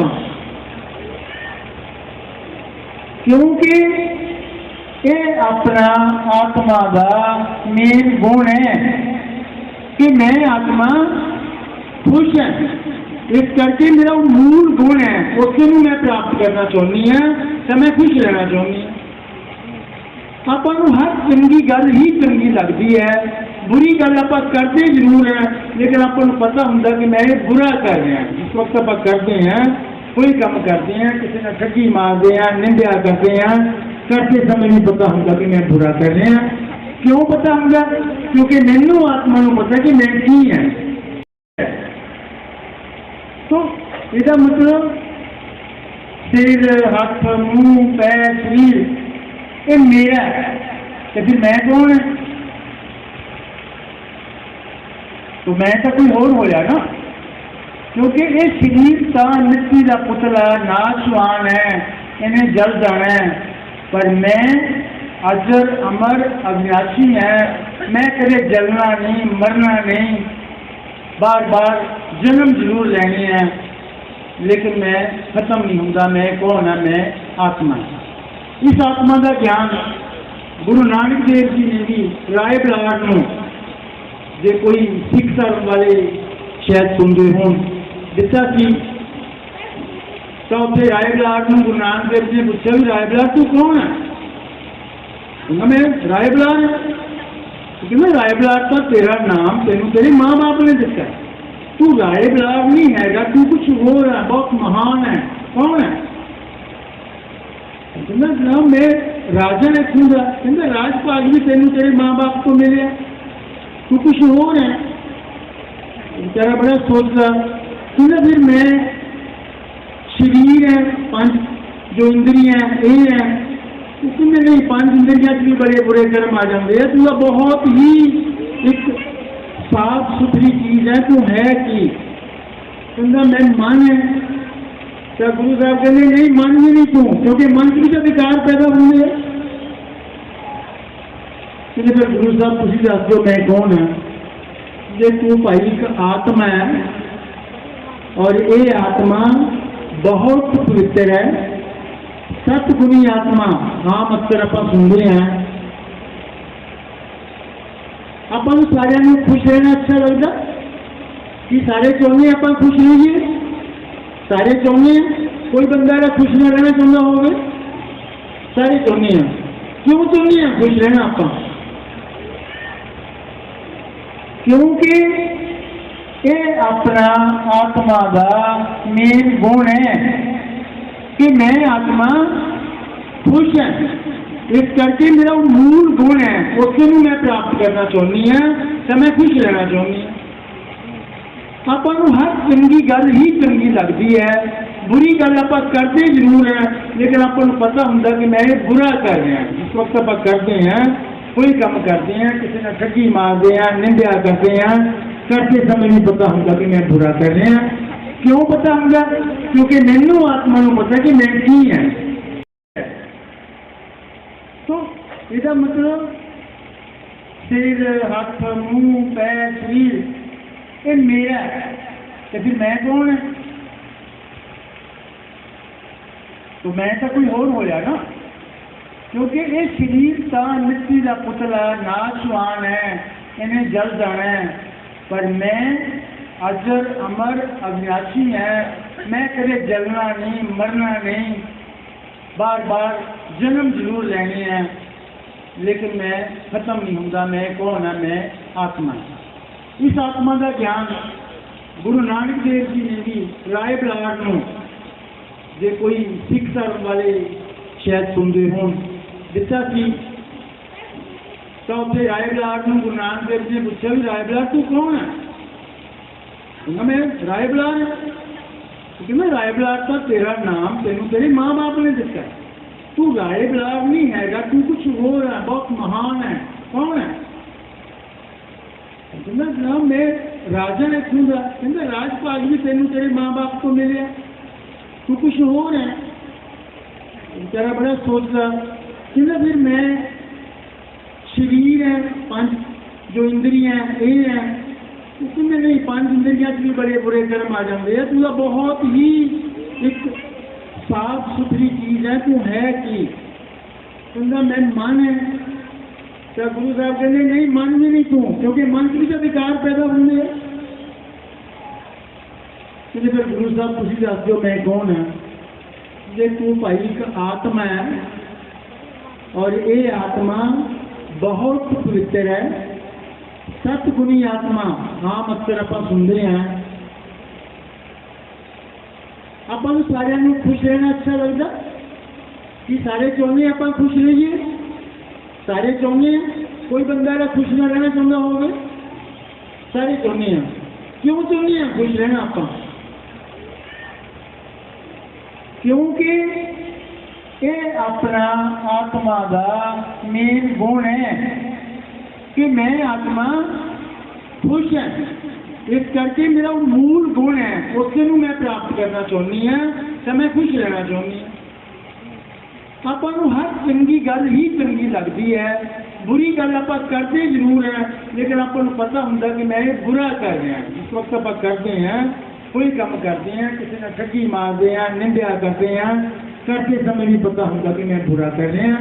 Speaker 3: क्योंकि ये अपना आत्मा का मेन गुण है कि मैं आत्मा खुश है, इस करके मेरा मूल गुण है उसको मैं प्राप्त करना चाहनी है, तो मैं खुश रहना चाहनी हूँ। ਆਪਾਂ ਨੂੰ हर चंगी गल ही चंगी लगती है, बुरी गल आप करते जरूर है, लेकिन आपको पता होंगे कि मैं ये बुरा कर रहा। जिस वक्त आप करते हैं कोई काम करते हैं, किसी ने ठगी मारते हैं, निंदा करते हैं, करते समय नहीं पता होंगे कि मैं बुरा कर रहा। क्यों पता होंगे? क्योंकि मैनू आत्मा को पता कि मैं की है। तो इसका मतलब सिर, हाथ, मुंह, पैर, शरीर ये मेरा है, तो फिर मैं कौन है? तो मैं तो कोई और होया ना, क्योंकि ये शरीर तो मिट्टी का पुतला नाशवान है, इन्हें जल जाना है। पर मैं अजर अमर अविनाशी है, मैं कदे जलना नहीं, मरना नहीं, बार बार जन्म जरूर लेने हैं, लेकिन मैं खत्म नहीं होंगे। मैं कौन है? मैं आत्मा। इस आत्मा का ज्ञान गुरु नानक देव जी ने भी राय बलार को, जे कोई सिख धर्म वाले शायद सुनते हो, दिता कि तो उत्थे राय बलार को गुरु नानक देव जी ने पूछा भी राय बलार तू कौन है? मैं राय बलार है। कहना राय बलार तो तेरा नाम तेनू तेरे माँ बाप ने दिता है, तू राय बलार नहीं हैगा, तू कुछ और है, बहुत महान है। कौन है? कहना जनाब मैं राजा है इथों का। कहना राजपाल भी तेनू तेरे माँ बाप को मिले, तू कुछ और है। बेचारा बड़ा सोचता। कहना फिर मैं शरीर है, 5 जो इंद्रियां ये है, उसमें नहीं 5 इंद्रियां भी बड़े बुरे कर्म आ जाते हैं। तू बहुत ही एक साफ सुथरी चीज है, तू है कि कहना मैं मन है। तो गुरु साहब कहते नहीं मन भी नहीं तू, क्योंकि मन की तो विकार पैदा होंगे। फिर गुरु साहब तुम दस दो मैं कौन है? जे तू भाई एक आत्मा है और ये आत्मा बहुत पवित्र है, सतगुणी आत्मा। आम अक्सर आप सुनते हैं, आप सारे खुश रहना अच्छा लगता कि सारे चाहते आप खुश रहिए, सारे चाहते हैं कोई बंदा खुश ना रहना चाहता होवे, सारे चाहते हैं। क्यों चाहते हैं खुश रहना आप? क्योंकि ये अपना आत्मा का मेन गुण है कि मैं आत्मा खुश है, इस करके मेरा मूल गुण है उसको मैं प्राप्त करना चाहनी है, तो मैं खुश रहना चाहनी हूँ। ਆਪਾਂ ਨੂੰ हर चंगी गल ही चंगी लगती है, बुरी गल आप करते जरूर है, लेकिन आपको पता होंगे कि मैं ये बुरा कर रहा। जिस वक्त आप करते हैं कोई काम करते हैं, किसी ने ठगी मारते हैं, निंदा करते हैं, करते समय नहीं पता होंगे कि मैं बुरा कर रहा। क्यों पता होंगे? क्योंकि मैनू आत्मा को पता कि मैं की है। तो इसका मतलब सिर, हाथ, मुंह, पैर, शरीर ये मेरा है, तो फिर मैं कौन है? तो मैं तो कोई होर होया ना, क्योंकि ये शरीर तो मिट्टी का पुतला नाशवान है, इन्हें जल जाना है। पर मैं अजर अमर अविनाशी है, मैं कदे जलना नहीं, मरना नहीं, बार बार जन्म जरूर लेने हैं, लेकिन मैं खत्म नहीं होंदा। मैं कौन है? मैं आत्मा। इस आत्मा का ज्ञान गुरु नानक देव जी ने भी राय बलार नूं, जे कोई सिख धर्म वाले शायद सुनते हो, दिता सी। तो उत्थे राय बलार नूं गुरु नानक देव जी ने पूछा भी राय बलार तू कौन है? कहना मैं राय बलार है। कहना राय बलार तो तेरा नाम तेनों तेरे माँ बाप ने दिता है, तू राय बलार नहीं हैगा, तू कुछ हो रहा है, बहुत महान है। कौन है? कहना नाम मैं राजा है इथों का। कहना राजपाल भी तेनों तेरे माँ बाप को मिले, तू कुछ हो रहा है। बेचारा बड़ा सोच रहा। कहना फिर मैं शरीर है, पांच जो इंद्रियां ये है, उसमें नहीं पांच इंद्रियां भी बड़े बुरे कर्म आ जाते हैं। तू बहुत ही एक साफ सुथरी चीज है, तू है कि कहना मैं मन है। तो गुरु साहब कहते नहीं मन भी नहीं तू, क्योंकि मन से भी तो विकार पैदा होंगे हैं। फिर गुरु साहब तुम दस दो मैं कौन है? जे तू भाई एक आत्मा है, और ये आत्मा बहुत पवित्र है, सतगुणी आत्मा। हाँ अक्सर आप सुनते हैं, अपन सारे खुश रहना अच्छा लगता कि सारे चाहते हैं आप खुश रहिए, सारे चाहते हैं कोई बंदा खुश ना रहना चाहता होगा, सारे चाहते हैं। क्यों चाहते हैं खुश रहना आप? क्योंकि ये अपना आत्मा का मेन गुण है कि मैं आत्मा खुश है, इस करके मेरा मूल गुण है उसे मैं प्राप्त करना चाहनी है, तो मैं खुश रहना चाहनी हूँ। आपको हर चंगी गल ही चंगी लगती है, बुरी गल आप करते जरूर है, लेकिन आपको पता होंगे कि मैं बुरा कर रहा हूँ। इस वक्त आप करते हैं कोई काम करते हैं, किसी ने ठगी मारते हैं, निंदा करते हैं, करते समय भी पता होगा कि मैं बुरा कर रहे हैं।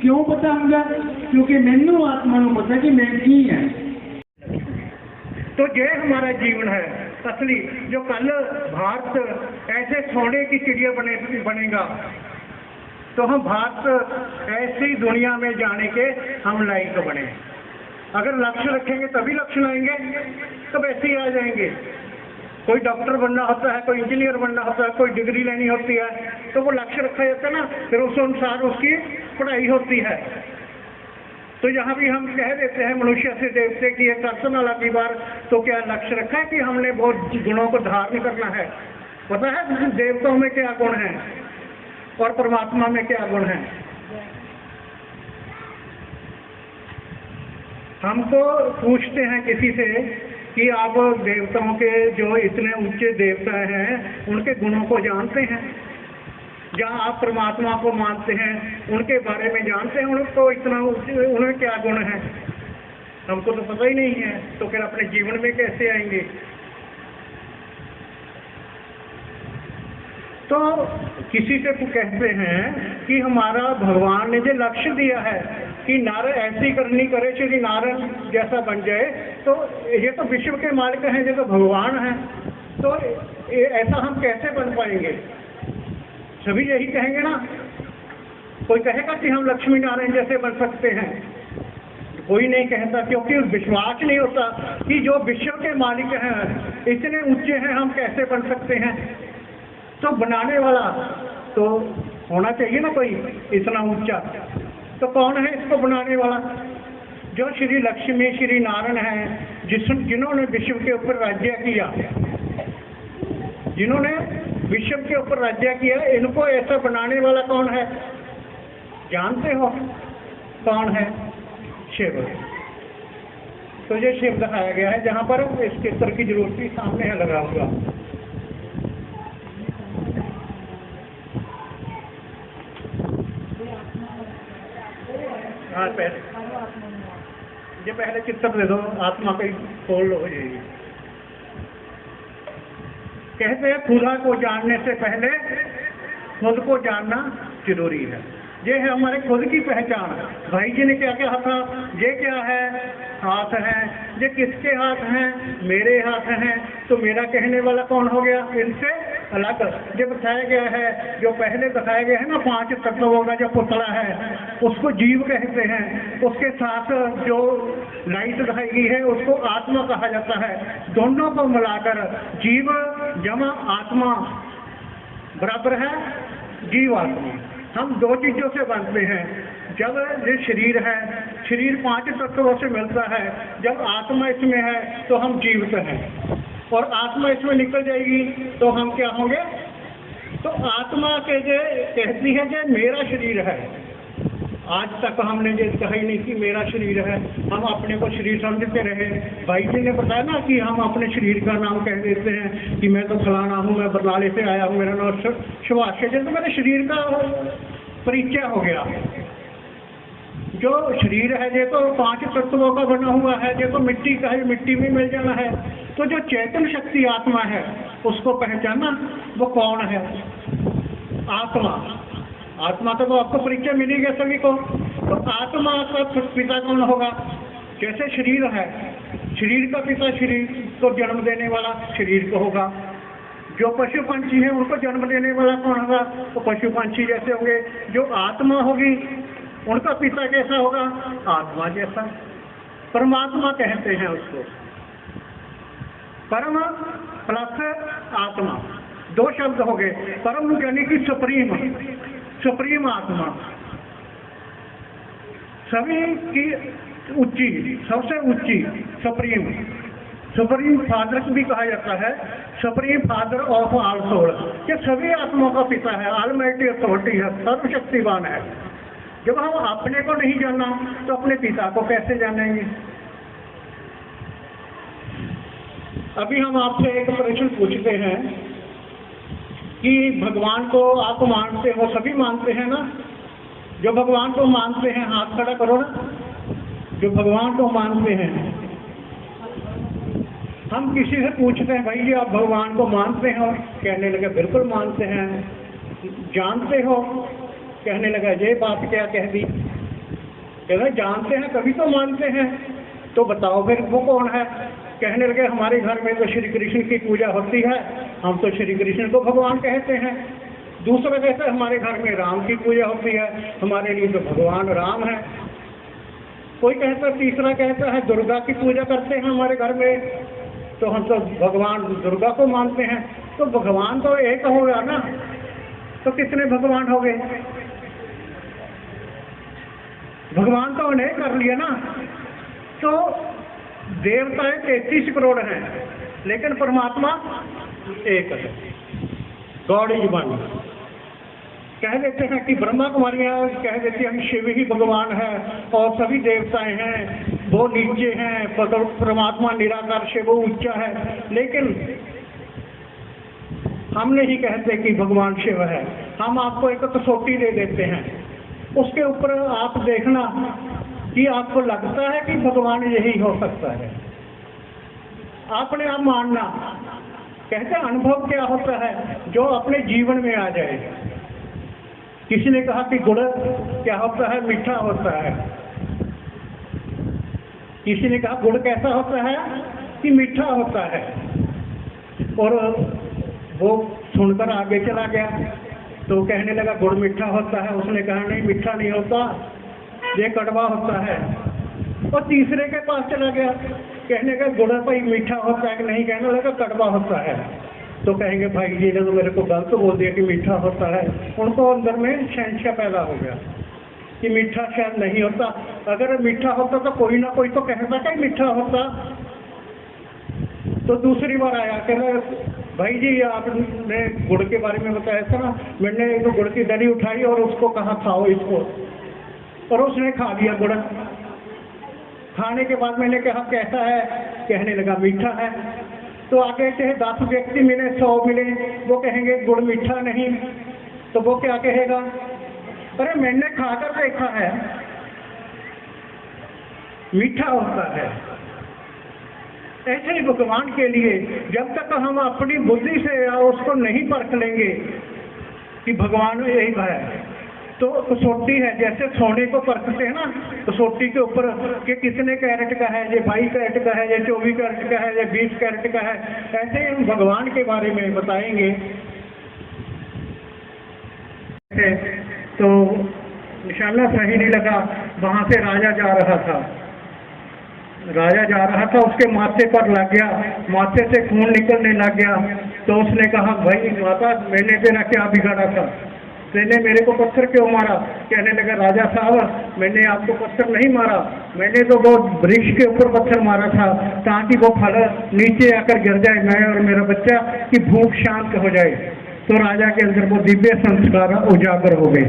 Speaker 3: क्यों पता होगा? क्योंकि मैनू आत्मा को पता कि मैं की है। तो ये हमारा जीवन है असली। जो कल भारत ऐसे सोने की चिड़िया बनेगा, तो हम भारत ऐसी दुनिया में जाने के हम लायक बने। अगर लक्ष्य रखेंगे तभी लक्ष्य लाएंगे, तब ऐसे ही आ जाएंगे। कोई डॉक्टर बनना होता है, कोई इंजीनियर बनना होता है, कोई डिग्री लेनी होती है, तो वो लक्ष्य रखा जाता है ना, फिर उस अनुसार उसकी पढ़ाई होती है। तो यहाँ भी हम कह देते हैं मनुष्य से देवते की एक दर्शन वाला की बार, तो क्या लक्ष्य रखा है कि हमने बहुत गुणों को धारण करना है? पता है देवताओं में क्या गुण है और परमात्मा में क्या गुण है? हमको पूछते हैं किसी से कि आप देवताओं के जो इतने ऊंचे देवता हैं उनके गुणों को जानते हैं? जहाँ आप परमात्मा को मानते हैं उनके बारे में जानते हैं, उनको इतना उन्हें क्या गुण है? हमको तो पता ही नहीं है, तो फिर अपने जीवन में कैसे आएंगे? तो किसी से कहते हैं कि हमारा भगवान ने जो लक्ष्य दिया है कि नारायण ऐसी करनी करे श्री नारायण जैसा बन जाए, तो ये तो विश्व के मालिक हैं, ये तो भगवान हैं, तो ऐसा हम कैसे बन पाएंगे? सभी यही कहेंगे ना। कोई कहेगा कि हम लक्ष्मी नारायण जैसे बन सकते हैं? कोई नहीं कहता, क्योंकि विश्वास नहीं होता कि जो विश्व के मालिक हैं इतने ऊंचे हैं, हम कैसे बन सकते हैं? तो बनाने वाला तो होना चाहिए ना कोई इतना ऊंचा। तो कौन है इसको बनाने वाला? जो श्री लक्ष्मी श्री नारायण हैं, जिन्होंने विश्व के ऊपर राज्य किया, जिन्होंने विश्व के ऊपर राज्य किया, इनको ऐसा बनाने वाला कौन है? जानते हो कौन है? शिव। तो ये शिव दिखाया गया है, जहाँ पर इस चित्र की जरूरत भी सामने है लगा हुआ। हाँ ये पहले चित्र दे दो, आत्मा का खोल लो। ये कहते हैं खुदा को जानने से पहले खुद को जानना जरूरी है। ये है हमारे खुद की पहचान। भाई जी ने क्या कहा था, ये क्या है, हाथ हैं, ये किसके हाथ हैं, मेरे हाथ हैं। तो मेरा कहने वाला कौन हो गया, इनसे अलग। ये बताया गया है, जो पहले बताया गया है ना 5 तत्वों का जो पुतला है उसको जीव कहते हैं, उसके साथ जो लाइट दिखाई गई है उसको आत्मा कहा जाता है। दोनों को मिलाकर जीव जमा आत्मा बराबर है जीव आत्मा। हम 2 चीज़ों से बनते हैं। जब ये शरीर है, शरीर 5 तत्वों से मिलता है, जब आत्मा इसमें है तो हम जीवित हैं, और आत्मा इसमें निकल जाएगी तो हम क्या होंगे। तो आत्मा के जो कहती है कि मेरा शरीर है। आज तक हमने ये कहा ही नहीं कि मेरा शरीर है, हम अपने को शरीर समझते रहे। भाई जी ने बताया ना कि हम अपने शरीर का नाम कह देते हैं कि मैं तो फलाना हूँ, मैं बरनाले से आया हूँ, मेरा नाम सुभाष है। तो मेरे शरीर का परिचय हो गया। जो शरीर है ये तो 5 तत्वों का बना हुआ है, ये तो मिट्टी का है, मिट्टी में मिल जाना है। तो जो चेतन शक्ति आत्मा है उसको पहचाना, वो कौन है, आत्मा। आत्मा का तो आपको परिचय मिलेगा सभी को। तो आत्मा का पिता कौन होगा, जैसे शरीर है, शरीर का पिता शरीर को जन्म देने वाला शरीर को होगा। जो पशु पंछी हैं उनको जन्म देने वाला कौन होगा, तो पशु पंछी जैसे होंगे। जो आत्मा होगी उनका पिता कैसा होगा, आत्मा जैसा। परमात्मा कहते हैं उसको, परम प्लस आत्मा, 2 शब्द हो गए। परम यानी कि सुप्रीम, सुप्रीम आत्मा, सभी की ऊंची, सबसे ऊंची, सुप्रीम। सुप्रीम फादर को भी कहा जाता है, supreme father of all soul. ये सभी आत्माओं का पिता है, ऑलमाइटी अथॉरिटी है, सर्वशक्तिवान है। जब हम अपने को नहीं जाना तो अपने पिता को कैसे जानेंगे। अभी हम आपसे एक प्रश्न पूछते हैं कि भगवान को आप मानते हो, सभी मानते हैं ना। जो भगवान को मानते हैं हाथ खड़ा करो ना, जो भगवान को मानते हैं। हम किसी से पूछते हैं भाई जी आप भगवान को मानते हो, कहने लगे बिल्कुल मानते हैं। जानते हो, कहने लगा ये बात क्या कह दी, कहते जानते हैं कभी तो मानते हैं। तो बताओ फिर वो कौन है, कहने लगे हमारे घर में तो श्री कृष्ण की पूजा होती है, हम तो श्री कृष्ण को भगवान कहते हैं। दूसरा कहते हैं हमारे घर में राम की पूजा होती है, हमारे लिए तो भगवान राम है। कोई कहता है, तीसरा कहता है दुर्गा की पूजा करते हैं हमारे घर में, तो हम तो भगवान दुर्गा को मानते हैं। तो भगवान तो एक होगा ना, तो कितने भगवान हो गए, भगवान तो अनेक कर लिया ना। तो देवताएं 33 करोड़ हैं, लेकिन परमात्मा एक है, गॉड इज वन। कह देते हैं कि ब्रह्मा कुमारियाँ कह देती हैं शिव ही भगवान है और सभी देवताएं हैं वो नीचे हैं, परमात्मा निराकार शिव ऊंचा है। लेकिन हम नहीं कहते कि भगवान शिव है। हम आपको एक कसौटी दे देते हैं, उसके ऊपर आप देखना कि आपको लगता है कि भगवान यही हो सकता है। आपने आप मानना, कहते हैं अनुभव क्या होता है जो अपने जीवन में आ जाए। किसी ने कहा कि गुड़ क्या होता है, मीठा होता है। किसी ने कहा गुड़ कैसा होता है कि मीठा होता है, और वो सुनकर आगे चला गया। तो कहने लगा गुड़ मीठा होता है, उसने कहा नहीं मीठा नहीं होता, ये कड़वा होता है। और तीसरे के पास चला गया, कहने का गुड़ भाई मीठा होता है कि नहीं, कहने लगा कड़वा होता है। तो कहेंगे भाई जी ने तो मेरे को गलत बोल दिया कि मीठा होता है। उनको अंदर में शहंशाह पैदा हो गया कि मीठा शायद नहीं होता। अगर मीठा होता तो कोई ना कोई तो कहता कि मीठा होता। तो दूसरी बार आया, कह रहे भाई जी आपने गुड़ के बारे में बताया था ना, मैंने एक गुड़ की डली उठाई और उसको कहा खाओ इसको, और उसने खा लिया गुड़। खाने के बाद मैंने कहा कैसा है, कहने लगा मीठा है। तो आगे चाहे 10 व्यक्ति मिले, 100 मिले, वो कहेंगे गुड़ मीठा नहीं, तो वो क्या कहेगा, अरे मैंने खाकर देखा है मीठा होता है। ऐसे ही भगवान के लिए जब तक हम अपनी बुद्धि से उसको नहीं परख लेंगे कि भगवान यही है। तो कसौटी है, जैसे सोने को परखते हैं ना कसौटी के ऊपर कि कितने कैरेट का है, ये 22 कैरेट का है, ये 24 कैरेट का है, ये 20 कैरेट का है, ऐसे ही हम भगवान के बारे में बताएंगे। तो निशाना सही नहीं लगा, वहां से राजा जा रहा था, उसके माथे पर लग गया, माथे से खून निकलने लग गया। तो उसने कहा भाई माता मैंने तेरा क्या बिगाड़ा था, तेने मेरे को पत्थर क्यों मारा? कहने लगा राजा साहब मैंने आपको पत्थर नहीं मारा, मैंने तो वो वृक्ष के ऊपर पत्थर मारा था ताकि वो फल नीचे आकर गिर जाए, मैं और मेरा बच्चा की भूख शांत हो जाए। तो राजा के अंदर वो दिव्य संस्कार उजागर हो गए,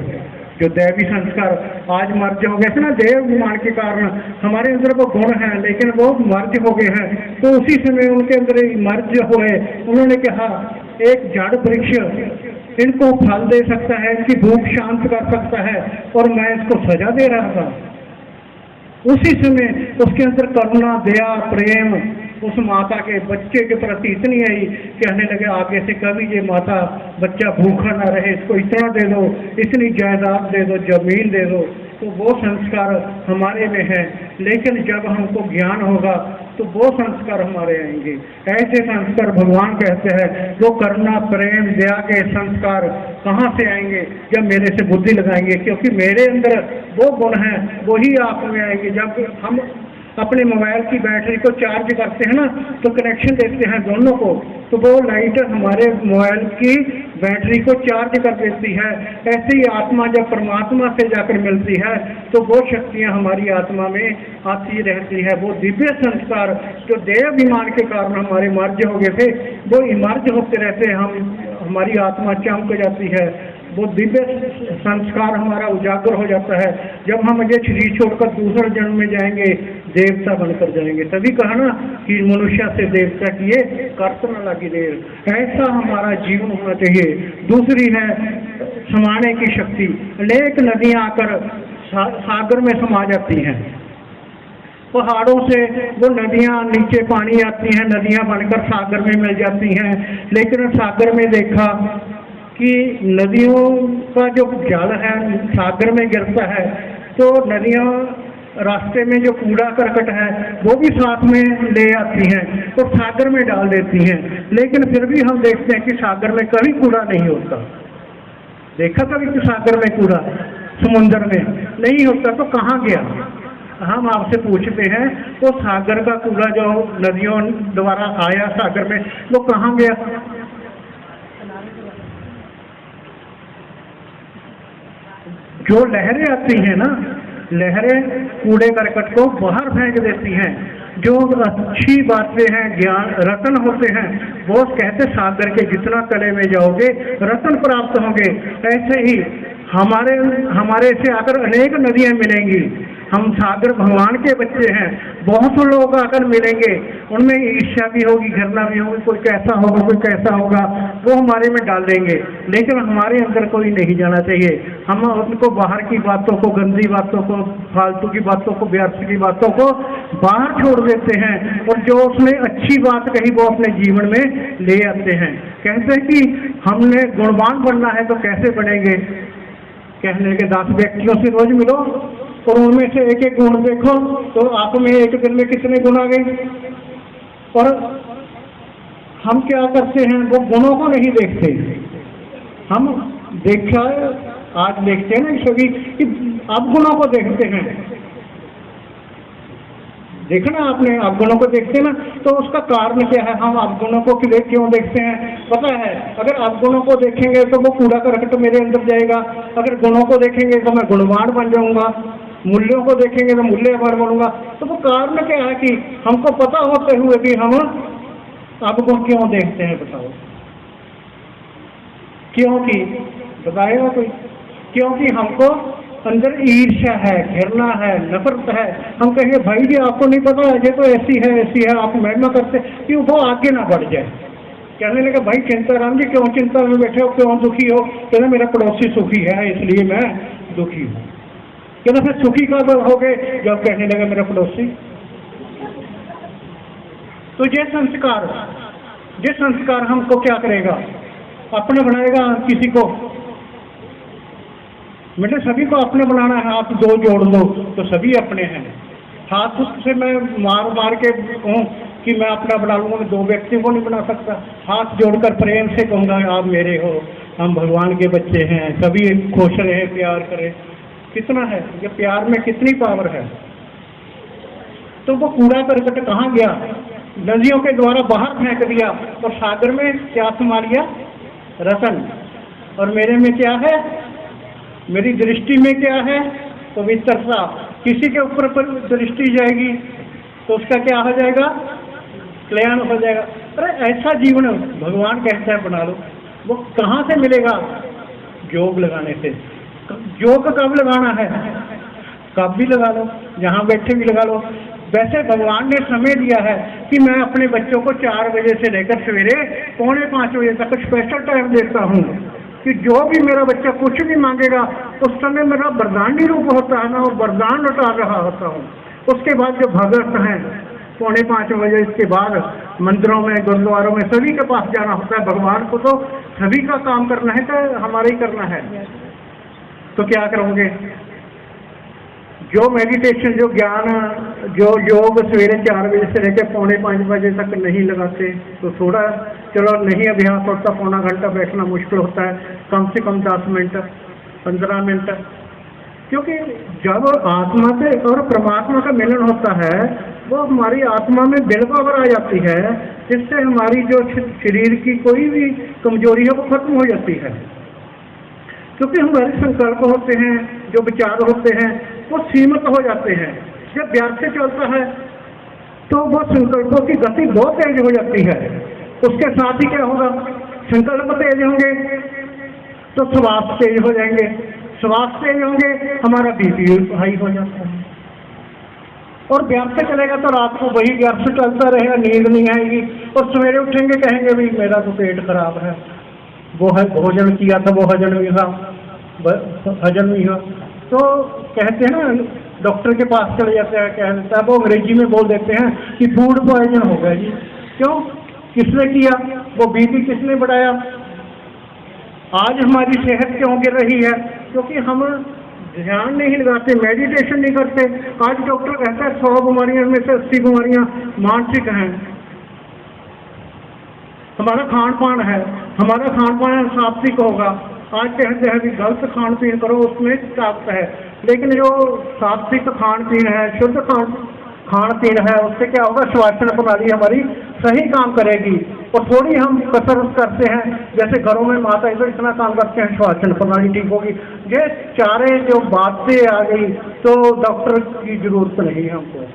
Speaker 3: जो दैवी संस्कार आज मर्ज हो गए थे ना, देव विमान के कारण हमारे अंदर वो गुण हैं लेकिन वो मर्ज हो गए हैं। तो उसी समय उनके अंदर मर्ज हुए, उन्होंने कहा एक जड़ वृक्ष इनको फल दे सकता है, इनकी भूख शांत कर सकता है, और मैं इसको सजा दे रहा था। उसी समय उसके अंदर करुणा, दया, प्रेम उस माता के बच्चे के प्रति इतनी आई, कहने लगे आगे से कभी ये माता बच्चा भूखा ना रहे, इसको इतना दे दो, इतनी जायदाद दे दो, जमीन दे दो। तो वो संस्कार हमारे में है, लेकिन जब हमको ज्ञान होगा तो वो संस्कार हमारे आएंगे। ऐसे संस्कार भगवान कहते हैं वो करुणा, प्रेम, दया के संस्कार कहाँ से आएंगे? जब मेरे से बुद्धि लगाएंगे, क्योंकि मेरे अंदर वो गुण हैं वही आप में आएंगे। जब हम अपने मोबाइल की बैटरी को चार्ज करते हैं ना तो कनेक्शन देते हैं दोनों को, तो वो लाइट हमारे मोबाइल की बैटरी को चार्ज कर देती है। ऐसे ही आत्मा जब परमात्मा से जाकर मिलती है तो वो शक्तियाँ हमारी आत्मा में आती रहती है। वो दिव्य संस्कार जो देव विमान के कारण हमारे मर्ज हो गए थे वो इमर्ज होते रहते हैं, हमारी आत्मा चमक जाती है, वो दिव्य संस्कार हमारा उजागर हो जाता है। जब हम ये शरीर छोड़कर दूसरे जन्म में जाएंगे देवता बनकर जाएंगे। तभी कहा ना कि मनुष्य से देवता किए कर्त न लगी देर। ऐसा हमारा जीवन होना चाहिए। दूसरी है समाने की शक्ति। अनेक नदियां आकर सागर में समा जाती हैं, पहाड़ों से वो नदियां नीचे पानी आती हैं, नदियां बनकर सागर में मिल जाती हैं। लेकिन सागर में देखा कि नदियों का जो जल है सागर में गिरता है तो नदियां रास्ते में जो कूड़ा करकट है वो भी साथ में ले आती हैं तो सागर में डाल देती हैं। लेकिन फिर भी हम देखते हैं कि सागर में कभी कूड़ा नहीं होता। देखा कभी सागर में कूड़ा? समुद्र में नहीं होता। तो कहाँ गया? हम आपसे पूछते हैं वो सागर का कूड़ा जो नदियों द्वारा आया सागर में वो कहाँ गया? जो लहरें आती हैं ना, लहरें कूड़े करकट को बाहर फेंक देती हैं। जो अच्छी बातें हैं, ज्ञान रत्न होते हैं, वो कहते सागर के जितना तले में जाओगे रत्न प्राप्त होंगे। ऐसे ही हमारे से आकर अनेक नदियां मिलेंगी। हम सागर भगवान के बच्चे हैं, बहुत लोग आकर मिलेंगे, उनमें ईर्ष्या भी होगी, घृणा भी होगी, कोई कैसा होगा कोई कैसा होगा, वो हमारे में डाल देंगे। लेकिन हमारे अंदर कोई नहीं जाना चाहिए। हम उनको बाहर की बातों को, गंदी बातों को, फालतू की बातों को, व्यर्थ की बातों को बाहर छोड़ देते हैं और जो उसने अच्छी बात कही वो अपने जीवन में ले आते हैं। कहते हैं कि हमने गुणवान बनना है तो कैसे बनेंगे? कहने के 10 व्यक्तियों से रोज मिलो और उनमें से एक एक गुण देखो तो आप में एक दिन में कितने गुण आ गए। और हम क्या करते हैं वो गुणों को नहीं देखते। हम देखा आज देखते हैं ना सभी कि अवगुणों को देखते हैं। देखना आपने अवगुणों को देखते हैं ना तो उसका कारण क्या है? हम अवगुणों को क्यों देखते हैं पता है? अगर अवगुणों को देखेंगे तो वो कूड़ा करकट मेरे अंदर जाएगा, अगर गुणों को देखेंगे तो मैं गुणवान बन जाऊंगा, मूल्यों को देखेंगे तो मूल्यवान बनूंगा। तो वो कारण क्या है कि हमको पता होते हुए भी हम अवगुण क्यों देखते हैं? बताओ क्योंकि बताएगा कोई? क्योंकि हमको अंदर ईर्ष्या है, घृणा है, नफरत है। हम कहेंगे भाई जी आपको नहीं पता है, ये तो ऐसी है, आप महिमा करते कि वो आगे ना बढ़ जाए। कहने लगे भाई चिंताराम जी क्यों चिंता में बैठे हो, क्यों दुखी हो? कहना मेरा पड़ोसी सुखी है इसलिए मैं दुखी हूँ। कहना फिर सुखी कब हो गए? जब कहने लगा मेरा पड़ोसी। तो ये संस्कार हमको क्या करेगा? अपने बनाएगा किसी को मैंने सभी को अपने बनाना है, हाथ दो जोड़ दो तो सभी अपने हैं। हाथ से मैं मार मार के कहूँ कि मैं अपना बना लूँगा, मैं दो व्यक्तियों को नहीं बना सकता। हाथ जोड़कर प्रेम से कहूँगा आप मेरे हो, हम भगवान के बच्चे हैं, सभी खुश रहे, प्यार करें। कितना है ये प्यार में, कितनी पावर है। तो वो कूड़ा करकट कहाँ गया? नदियों के द्वारा बाहर फेंक दिया और सागर में क्या समा लिया? रतन। और मेरे में क्या है? मेरी दृष्टि में क्या है? पवित्रता। किसी के ऊपर दृष्टि जाएगी तो उसका क्या हो जाएगा? कल्याण हो जाएगा। अरे ऐसा जीवन भगवान कहता है बना लो। वो कहाँ से मिलेगा? योग लगाने से। योग कब लगाना है? कब भी लगा लो, जहाँ बैठे भी लगा लो। वैसे भगवान ने समय दिया है कि मैं अपने बच्चों को 4 बजे से लेकर सवेरे 4:45 बजे तक स्पेशल टाइम देता हूँ कि जो भी मेरा बच्चा कुछ भी मांगेगा उस समय मेरा वरदानी रूप होता है, मैं वो वरदान लौटा रहा होता हूँ। उसके बाद जो भगत हैं 4:45 बजे इसके बाद मंदिरों में, गुरुद्वारों में सभी के पास जाना होता है। भगवान को तो सभी का काम करना है, तो हमारा ही करना है। तो क्या करोगे? जो मेडिटेशन, जो ज्ञान, जो योग सवेरे 4 बजे से लेकर 4:45 बजे तक नहीं लगाते तो थोड़ा चलो नहीं अभ्यास होता, पौना घंटा बैठना मुश्किल होता है, कम से कम 10 मिनट 15 मिनट। क्योंकि जब आत्मा से और परमात्मा का मिलन होता है वो हमारी आत्मा में दिल पावर आ जाती है, जिससे हमारी जो शरीर की कोई भी कमजोरी है वो खत्म हो जाती है। क्योंकि हमारे संकल्प होते हैं, जो विचार होते हैं वो सीमित हो जाते हैं। जब व्यर्थ से चलता है तो वो संकल्पों की गति बहुत तेज हो जाती है। उसके साथ ही क्या होगा? संकल्प तेज होंगे तो श्वास तेज हो जाएंगे, श्वास तेज होंगे हमारा बीपी हाई हो जाता है। और व्यर्थ से चलेगा तो रात को वही व्यर्थ से चलता रहेगा, नींद नहीं आएगी और सवेरे उठेंगे कहेंगे भाई मेरा तो पेट खराब है, वो है भोजन किया था वो हजम नहीं हुआ। तो कहते हैं ना, डॉक्टर के पास चले जाते हैं, कह देता है वो अंग्रेजी में बोल देते हैं कि फूड पॉइजन हो गया जी। क्यों? किसने किया? वो बीपी किसने बढ़ाया? आज हमारी सेहत क्यों गिर रही है? क्योंकि हम ध्यान नहीं लगाते, मेडिटेशन नहीं करते। आज डॉक्टर कहता है 100 बीमारियों में से 80 बीमारियां मानसिक हैं। हमारा खान पान है, हमारा खान पान सात्विक होगा। आज कहते हैं कि गलत खान पीन करो उसमें ताकत है, लेकिन जो सात्विक खान पीन है, शुद्ध खान पीन है, उससे क्या होगा? श्वसन प्रणाली हमारी सही काम करेगी। और थोड़ी हम कसरत करते हैं, जैसे घरों में माता तो इतना काम करते हैं, श्वसन प्रणाली ठीक होगी। ये चारे जो बातें आ गई तो डॉक्टर की जरूरत नहीं है हमको।